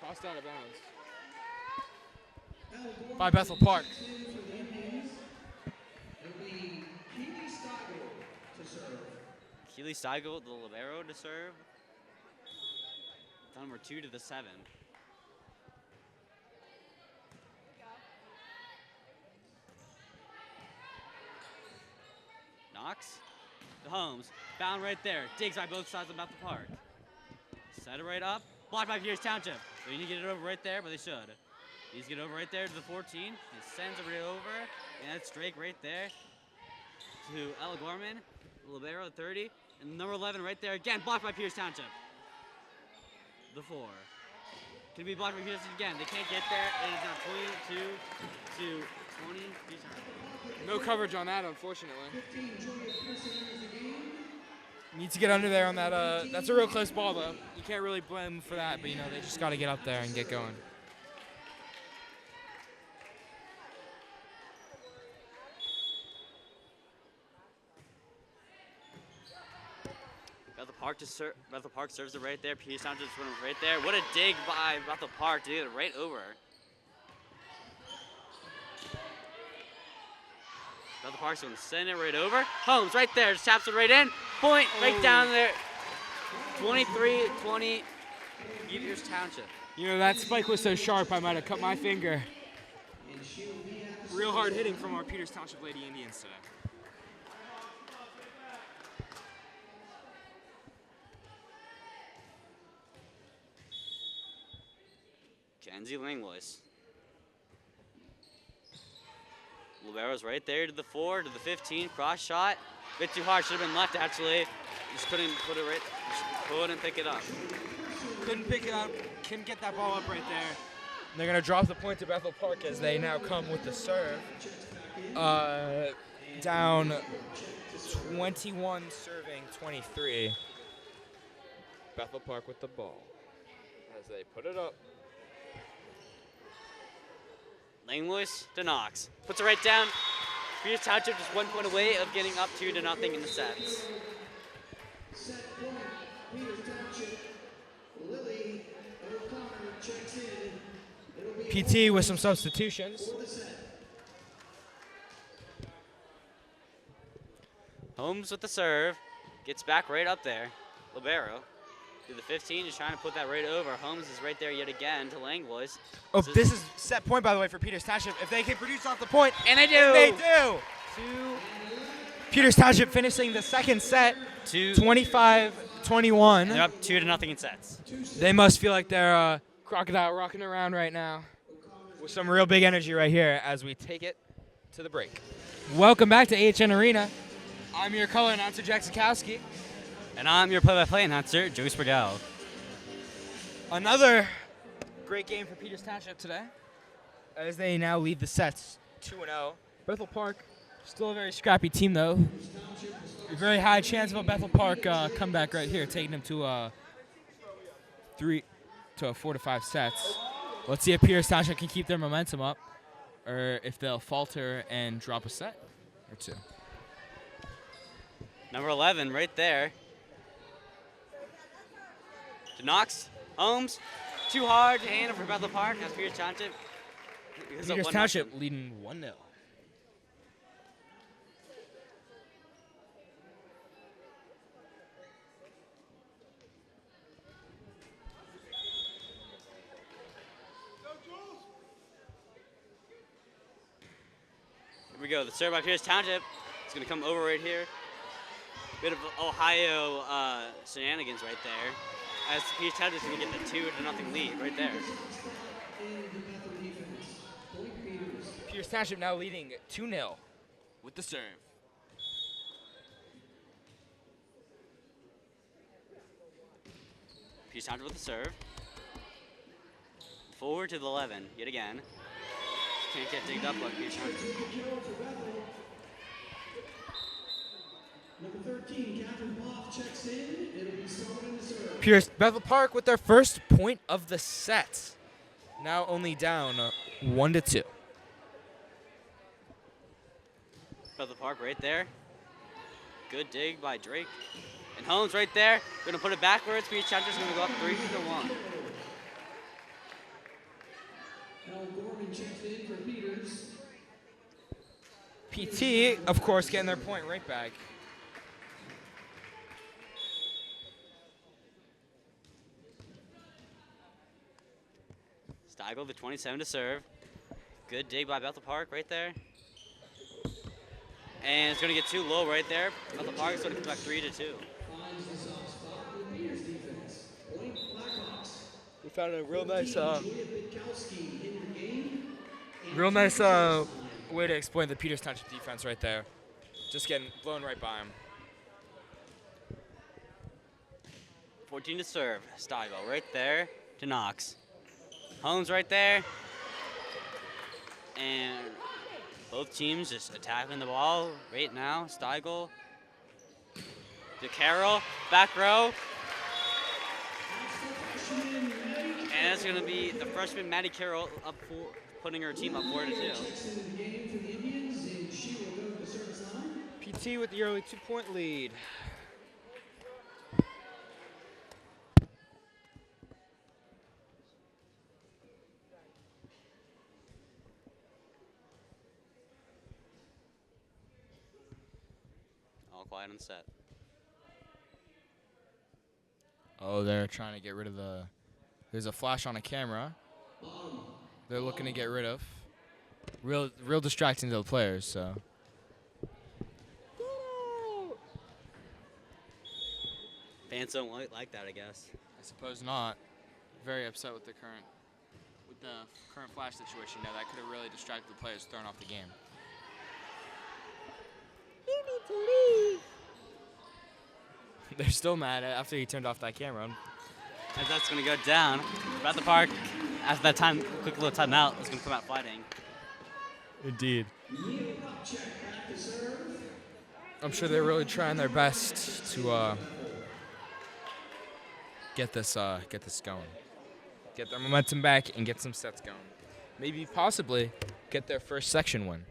Tossed out of bounds by Bethel Park. Keely Steigel, the libero, to serve. Number 2 to the 7. Knox to Holmes. Found right there. Digs by both sides of Bethel Park. Set it right up. Blocked by Pierce Township. They need to get it over right there, but they should. Needs to get over right there to the 14. He sends it right over. And that's Drake right there to Ella Gorman. Libero 30. And number 11 right there. Again, blocked by Pierce Township. The 4. Can be blocked by Pierce again. They can't get there. It is now 22 to 20. Pierce Township. No coverage on that, unfortunately. Need to get under there on that. That's a real close ball, though. You can't really blame them for that, but, you know, they just got to get up there and get going. Bethel Park serves it right there. Pierce Township's running right there. What a dig by Bethel Park to get it right over. Bethel Park's going to send it right over. Holmes right there, just taps it right in. Point right down there. 23-20, Pierce Township. You know, that spike was so sharp, I might have cut my finger. Real hard hitting from our Peters Township Lady Indians today. Kenzie Langlois. Libero's right there to the 4, to the 15, cross shot. Bit too hard, should have been left actually. Just couldn't put it right, couldn't pick it up. Couldn't pick it up, couldn't get that ball up right there. They're going to drop the point to Bethel Park as they now come with the serve. Down 21 serving 23. Bethel Park with the ball as they put it up. Langlois to Knox. Puts it right down. Peters Township just 1 point away of getting up 2-0 in the sets. Set point, Peters Township. Lily O'Connor checks in. PT with some substitutions. Holmes with the serve. Gets back right up there. Libero. To the 15, just trying to put that right over. Holmes is right there yet again to Langlois. Oh, this is set point, by the way, for Peters Township. If they can produce off the point, and they do. And they do. Peters Township finishing the second set, 25-21. They're up 2-0 in sets. They must feel like they're crocodile rocking around right now with some real big energy right here as we take it to the break. Welcome back to AHN Arena. I'm your color announcer, Jack Sikowski. And I'm your play-by-play announcer, Joey Spradell. Another great game for Peters Township today, as they now lead the sets 2-0. Bethel Park, still a very scrappy team, though. A very high chance of a Bethel Park comeback right here, taking them to a 4 to 5 sets. Let's see if Peters Township can keep their momentum up, or if they'll falter and drop a set or two. Number 11 right there. To Knox, Holmes, too hard to handle for Bethel Park. That's Peters Township. Peters Township leading 1-0. Here we go. The serve by Peters Township. It's going to come over right here. Bit of Ohio shenanigans right there. As Peters Township is going to get the 2-0 lead right there. Peters Township now leading 2-0 with the serve. Peters Township with the serve. Forward to the 11 yet again. Can't get digged up like Peters Township. Number 13, Catherine Boff checks in. It'll be Sullivan to serve. Peters Bethel Park with their first point of the set. Now only down 1-2. Bethel Park right there. Good dig by Drake. And Holmes right there. Going to put it backwards. Peters Township's going to go up 3-1. Al Gorman checks in for Peters. PT, of course, getting their point right back. Steigel, the 27 to serve. Good dig by Bethel Park right there. And it's going to get too low right there. Bethel Park is going to come back 3-2. Finds the soft spot with Peters defense. Point Blackhawks. We found a real nice, Julia Bitkowski in the game. real nice way to explain the Peters Township defense right there. Just getting blown right by him. 14 to serve. Steigel right there to Knox. Holmes right there. And both teams just attacking the ball right now. Steigel to Carroll, back row. And it's going to be the freshman Maddie Carroll up for putting her team up 4-2. PT with the early 2-point lead. All quiet on set. Oh, they're trying to get rid of the... There's a flash on a camera. They're looking to get rid of. Real distracting to the players, so... Fans don't like that, I guess. I suppose not. Very upset with the current flash situation. Now that could have really distracted the players, thrown off the game. You need to leave. They're still mad after he turned off that camera. As that's going to go down. Bethel Park, after that time, quick little timeout, is going to come out fighting. Indeed. I'm sure they're really trying their best to get this going, get their momentum back, and get some sets going. Maybe possibly get their first section win.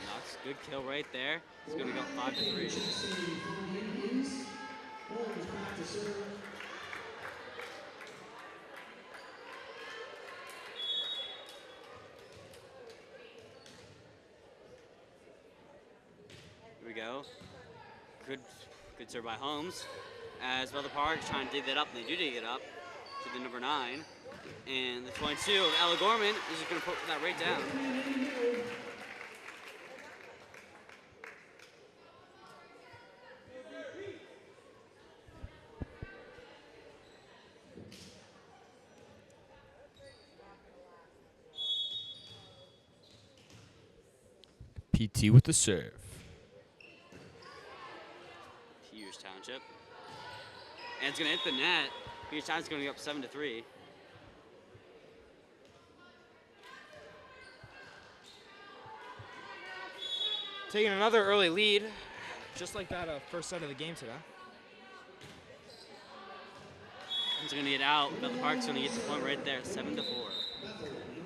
Knox, good kill right there. It's going to go 5-3. Here we go. Good serve by Holmes. As Bethel Park trying to dig that up, and they do dig it up to the number 9. And the 22 of Ella Gorman is just going to put that right down. PT with the serve. Pierce Township. And it's going to hit the net. Pierce Township's going to go up 7-3. Taking another early lead, just like that first set of the game today. It's going to get out. Bethel Park's going to get the point right there, 7-4. Number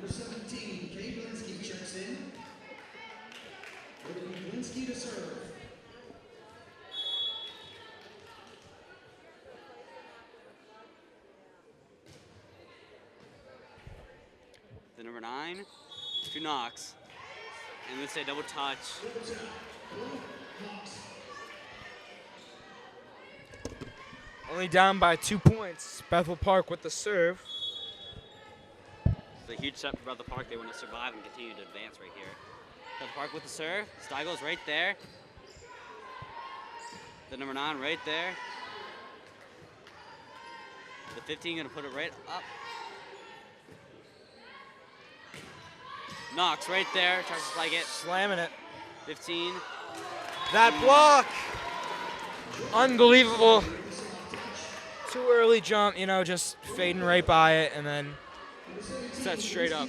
17, Kate Linsky checks in. It'll be Linsky to serve. The number 9 to Knox. And let's say double touch. Only down by 2 points. Bethel Park with the serve. It's a huge step for Bethel Park. They want to survive and continue to advance right here. Bethel Park with the serve. Steigel's right there. The number 9 right there. The 15 going to put it right up. Knox right there, tries to spike it. Slamming it. 15. That block! Unbelievable. Too early jump, you know, just fading right by it and then set straight up.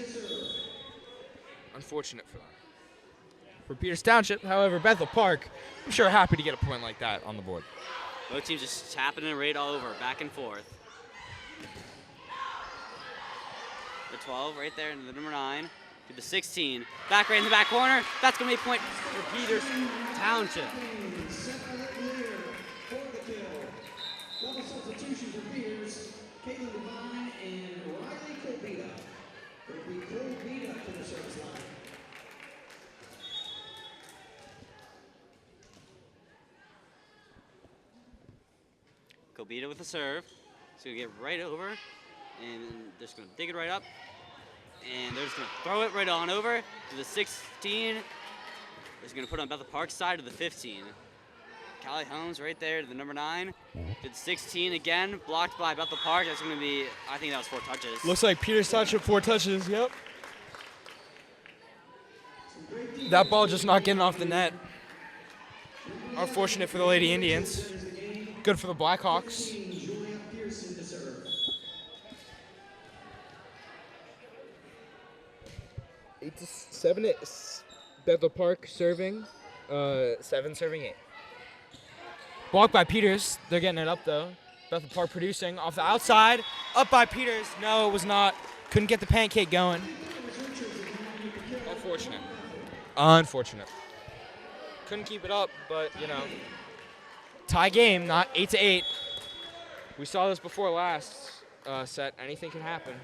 Unfortunate for them. For Peters Township, however, Bethel Park, I'm sure happy to get a point like that on the board. Both teams just tapping it right all over, back and forth. The 12 right there, and the number 9. To the 16. Back right in the back corner. That's going to be a point for Peters Township. Double substitution for Peters. Caitlin Devine and Riley Colbita. It'll be Colbita to the service line. Colbita with the serve. It's going to get right over, and they're just going to dig it right up. And they're just going to throw it right on over to the 16. They're just going to put it on Bethel Park's side to the 15. Callie Holmes right there to the number 9. To the 16 again, blocked by Bethel Park. That's going to be, I think that was 4 touches. Looks like Peters Township 4 touches, yep. That ball just not getting off the net. Unfortunate for the Lady Indians. Good for the Blackhawks. Julia Pearson to serve. 7 Bethel Park serving, 7 serving 8. Blocked by Peters. They're getting it up though. Bethel Park producing off the outside. Up by Peters. No, it was not. Couldn't get the pancake going. Unfortunate. Unfortunate. Couldn't keep it up, but you know, tie game, not 8-8. We saw this before last set. Anything can happen.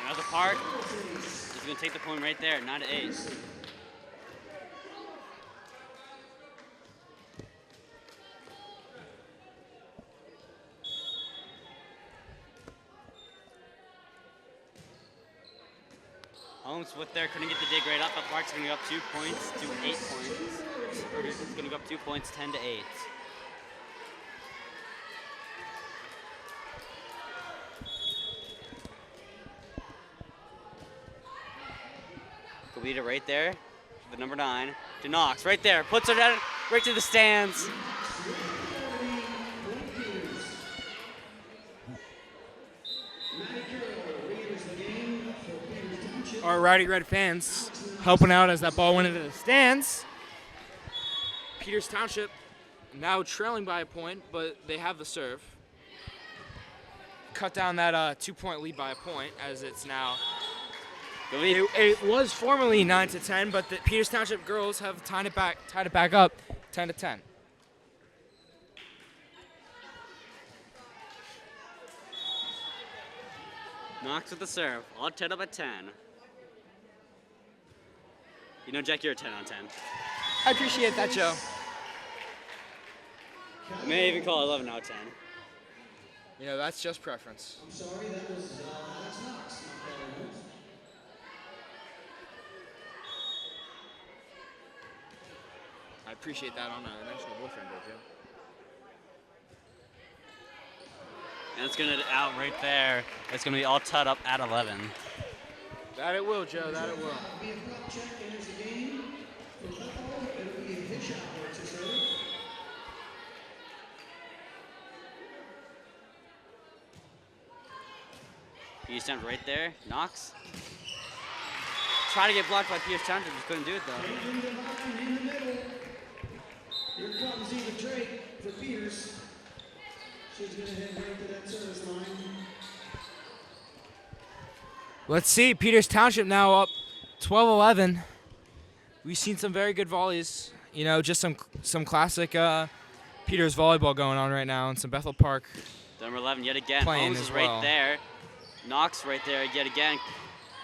Bethel Park is going to take the point right there, 9-8. Holmes with there, couldn't get the dig right up. Bethel Park's going to go up 2 points to 8 points. Or it's going to go up 2 points, 10-8. Colbita right there, the number 9, to Knox right there, puts her down right to the stands. Our Rowdy Red fans helping out as that ball went into the stands. Peters Township now trailing by a point, but they have the serve. Cut down that 2-point lead by a point, as it's now. It was formerly 9-10, but the Peters Township girls have tied it back up, 10-10. Knox with the serve, all 10 up at 10. You know, Jack, you're a 10 on 10. I appreciate that, Joe. May even call it 11 out of 10. You know, that's just preference. I'm sorry, that was Alex Knox, not Callie Holmes. I appreciate that on a National Boyfriend Day, Joe. And it's going to out right there. It's going to be all tied up at 11. That it will, Joe. That it will. Be a prop check, enters the game. For Bethel, it'll be his shot where it's a serve. Pierce Township right there. Knox. Try to get blocked by Pierce Township. Just couldn't do it, though. Making the line in the middle. Here comes Eva Drake for Pierce. She's going to head right to that service line. Let's see. Peters Township now up 12-11. We've seen some very good volleys. You know, just some classic Peters volleyball going on right now, and some Bethel Park. Number 11 yet again. Playing Holmes as is right well. there. Knox right there yet again.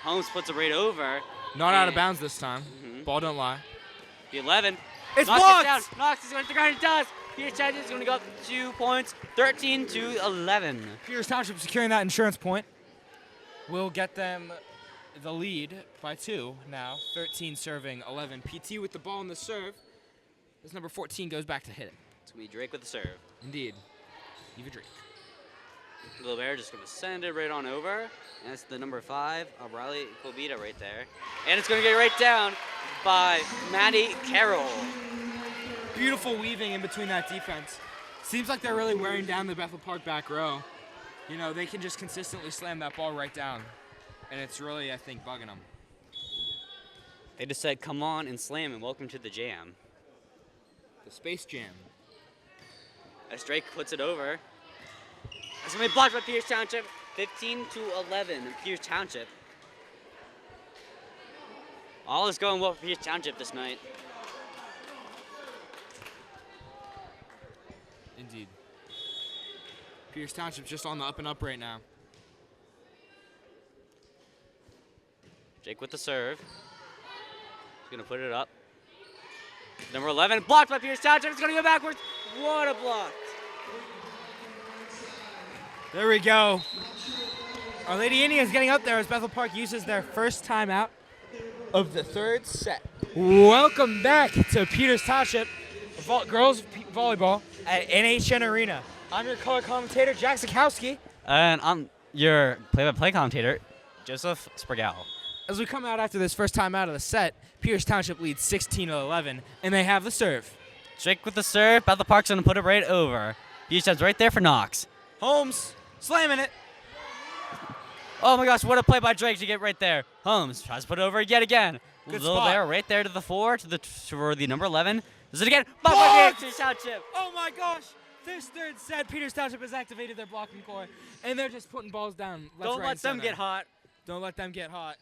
Holmes puts it right over. Not out of bounds this time. Ball don't lie. The 11. It's Knox blocked! gets down. Knox is going to the ground. It does. Peters Township is going to go up 2 points, 13-11. Peters Township securing that insurance point. Will get them the lead by 2 now. 13 serving 11. PT with the ball in the serve. As number 14 goes back to hit it. It's going to be Drake with the serve. Indeed. Eva Drake. Little Bear just going to send it right on over. And it's the number 5, Riley Kobita right there. And it's going to get right down by Maddie Carroll. Beautiful weaving in between that defense. Seems like they're really wearing down the Bethel Park back row. You know, they can just consistently slam that ball right down. And it's really, I think, bugging them. They just said, come on and slam and welcome to the jam. The Space Jam. As Drake puts it over. It's going to be blocked by Pierce Township. 15-11, Pierce Township. All is going well for Pierce Township this night. Indeed. Pierce Township just on the up and up right now. Jake with the serve. He's going to put it up. Number 11, blocked by Pierce Township. It's going to go backwards. What a block. There we go. Our Lady Indians getting up there as Bethel Park uses their first timeout of the third set. Welcome back to Peters Township girls volleyball at NHN Arena. I'm your color commentator, Jack Sikowski. And I'm your play-by-play commentator, Joseph Sprigal. As we come out after this first timeout of the set, Peters Township leads 16-11, and they have the serve. Drake with the serve. Bethel Park's going to put it right over. Pierce Township's right there for Knox. Holmes slamming it. Oh my gosh, what a play by Drake to get right there. Holmes tries to put it over yet again. Good Little spot. Bear right there to the 4, for the number 11. Does it again? Blocked! Peters Township. Oh my gosh! This third set, Peters Township has activated their blocking core, and they're just putting balls down left, Don't right, let and them center. get hot. Don't let them get hot.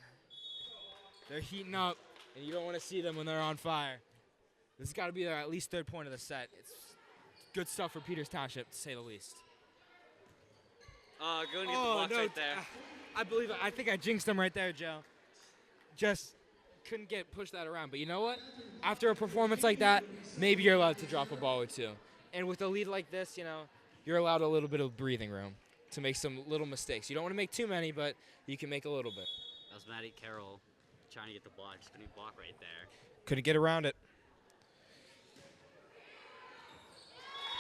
They're heating up, and you don't want to see them when they're on fire. This has got to be their at least third point of the set. It's good stuff for Peters Township, to say the least. Going to get the blocks right there. I believe it. I think I jinxed them right there, Joe. Just couldn't push that around. But you know what? After a performance like that, maybe you're allowed to drop a ball or two. And with a lead like this, you know, you're allowed a little bit of breathing room to make some little mistakes. You don't want to make too many, but you can make a little bit. That was Maddie Carroll trying to get the block. Just going to block right there. Couldn't get around it.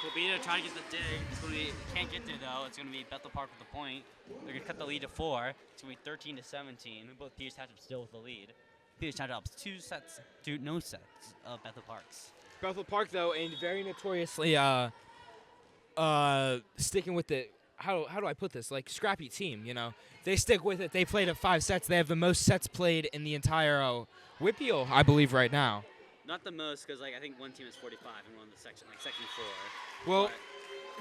Kobita trying to get the dig. It's going to be, can't get there though. It's going to be Bethel Park with the point. They're going to cut the lead to 4. It's going to be 13-17. Both Peters Township still with the lead. Peters Township up 2 sets to no sets of Bethel Parks. Bethel Park, though, and very notoriously sticking with the, how do I put this, like scrappy team, you know. They stick with it. They played at 5 sets. They have the most sets played in the entire WIPIO, I believe, right now. Not the most, because like I think one team is 45 and one in the section, like section 4. Well,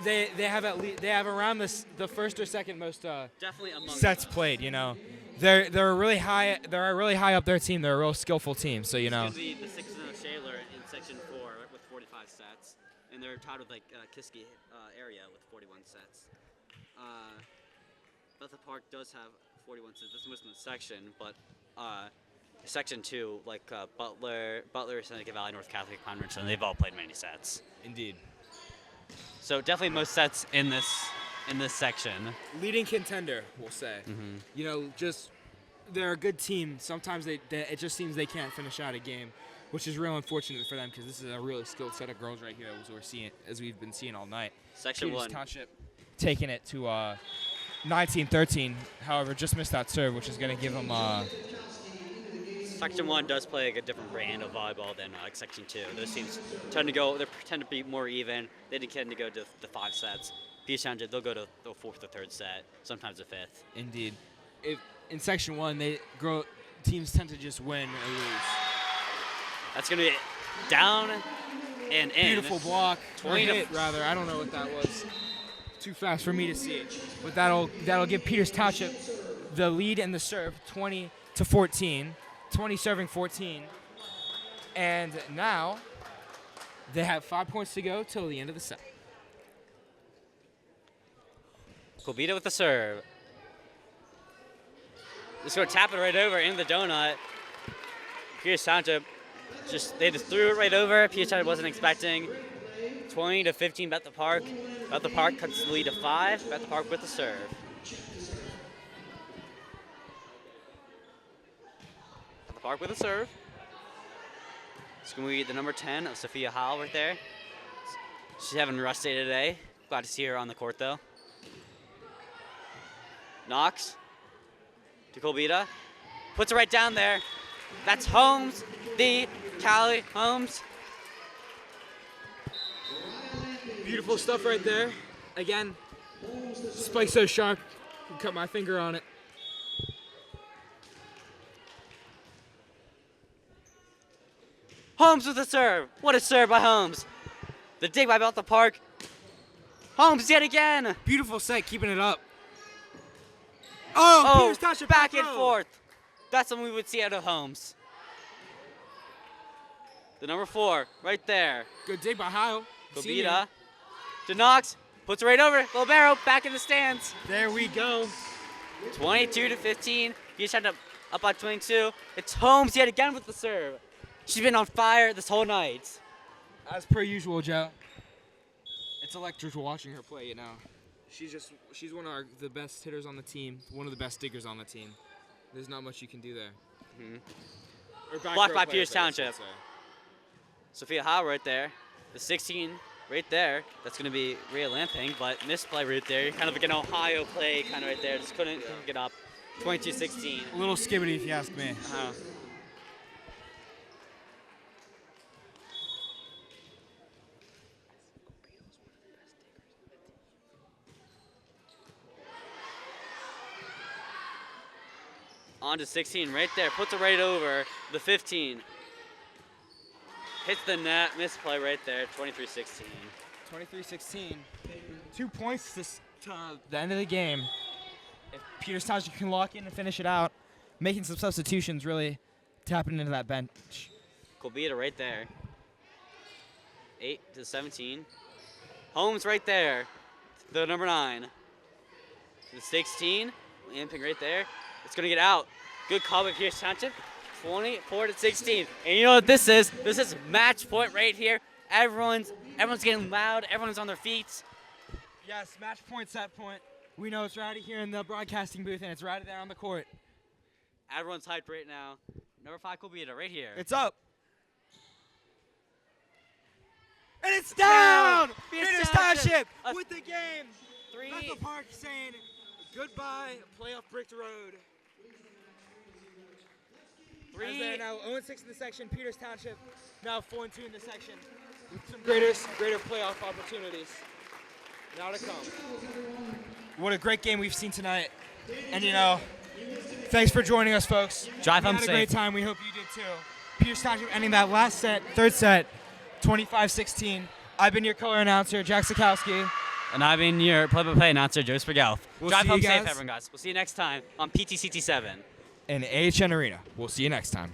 they have at least, they have around the first or second most Definitely among sets them. played, you know. They're a really high up their team. They're a real skillful team, so you know. It's going to be the 6th of Shaler in section 4 with 45 sets, and they're tied with like Kiski area with 41 sets. Bethel Park does have 41 sets. This is most in the section, but section 2, like Butler, Seneca Valley, North Catholic, Pine Ridge, and they've all played many sets. Indeed. So definitely most sets in this section. Leading contender, we'll say. Mm-hmm. You know, just they're a good team. Sometimes it just seems they can't finish out a game, which is real unfortunate for them because this is a really skilled set of girls right here, as we've been seeing all night. Section Peters 1. Township taking it to 19-13. However, just missed that serve, which is going to give them Section 1 does play like a different brand of volleyball than like Section 2. Those teams tend to be more even. They tend to go to the 5 sets. Peach Township, they'll go to the 4th or 3rd set, sometimes the 5th. Indeed. In Section 1, teams tend to just win or lose. That's going to be down and in. Beautiful block. 20 to hit, rather. I don't know what that was. Too fast for me to see. But that'll give Peters Township the lead in the serve, 20-14. 20 serving 14. And now they have 5 points to go till the end of the set. Colbita with the serve. Just going to tap it right over in the donut. Peters Township they just threw it right over. Peters Township wasn't expecting. 20-15 Bethel Park. Bethel Park cuts the lead to 5. Bethel Park with the serve. Bethel Park with the serve. It's going to be the number 10 of Sophia Howell right there. She's having a rest day today. Glad to see her on the court though. Knox to Colbita. Puts it right down there. That's Holmes, the Callie Holmes. Beautiful stuff right there. Again, spike so sharp, I can cut my finger on it. Holmes with the serve. What a serve by Holmes. The dig by Bethel Park. Holmes yet again. Beautiful set, keeping it up. Oh, Peters Township back and forth. That's something we would see out of Holmes. The number 4, right there. Good dig by Hyle. Colbita to Knox. Puts it right over. Libero back in the stands. There we go. 22-15. Peters Township up by 22. It's Holmes yet again with the serve. She's been on fire this whole night. As per usual, Joe. It's electric watching her play, you know. She's one of the best hitters on the team, one of the best diggers on the team. There's not much you can do there. Mm-hmm. Blocked by Peters Township. Sophia Howe right there. The 16 right there. That's going to be Rhea Lamping, but misplay right there. Kind of like an Ohio play kind of right there. Just couldn't get up. 22-16. A little skibbity if you ask me. On to 16 right there. Puts it right over the 15. Hits the net. Misplay right there. 23-16. 23-16. 2 points to the end of the game. If Peters Township can lock in and finish it out, making some substitutions, really tapping into that bench. Colbita right there. 8-17. Holmes right there. The number 9. The 16. Lamping right there. It's going to get out. Good call by Peters Township. 24-16. And you know what this is? This is match point right here. Everyone's getting loud. Everyone's on their feet. Yes, match point, set point. We know it's right here in the broadcasting booth, and it's right there on the court. Everyone's hyped right now. Number 5 Colbita right here. It's up. And it's down! Peters Township with the game. 3. Bethel Park saying goodbye, playoff bricked road. 3. As they are now 0-6 in the section, Peters Township now 4-2 in the section with some greater playoff opportunities now to come. What a great game we've seen tonight. And, you know, thanks for joining us, folks. Drive home We had a safe. great time. We hope you did, too. Peters Township ending that last set, third set, 25-16. I've been your color announcer, Jack Sikowski. And I've been your play-by-play announcer, Joe Sprigelf. We'll Drive see home you safe, guys. everyone, guys. We'll see you next time on PTCT7. In AHN Arena. We'll see you next time.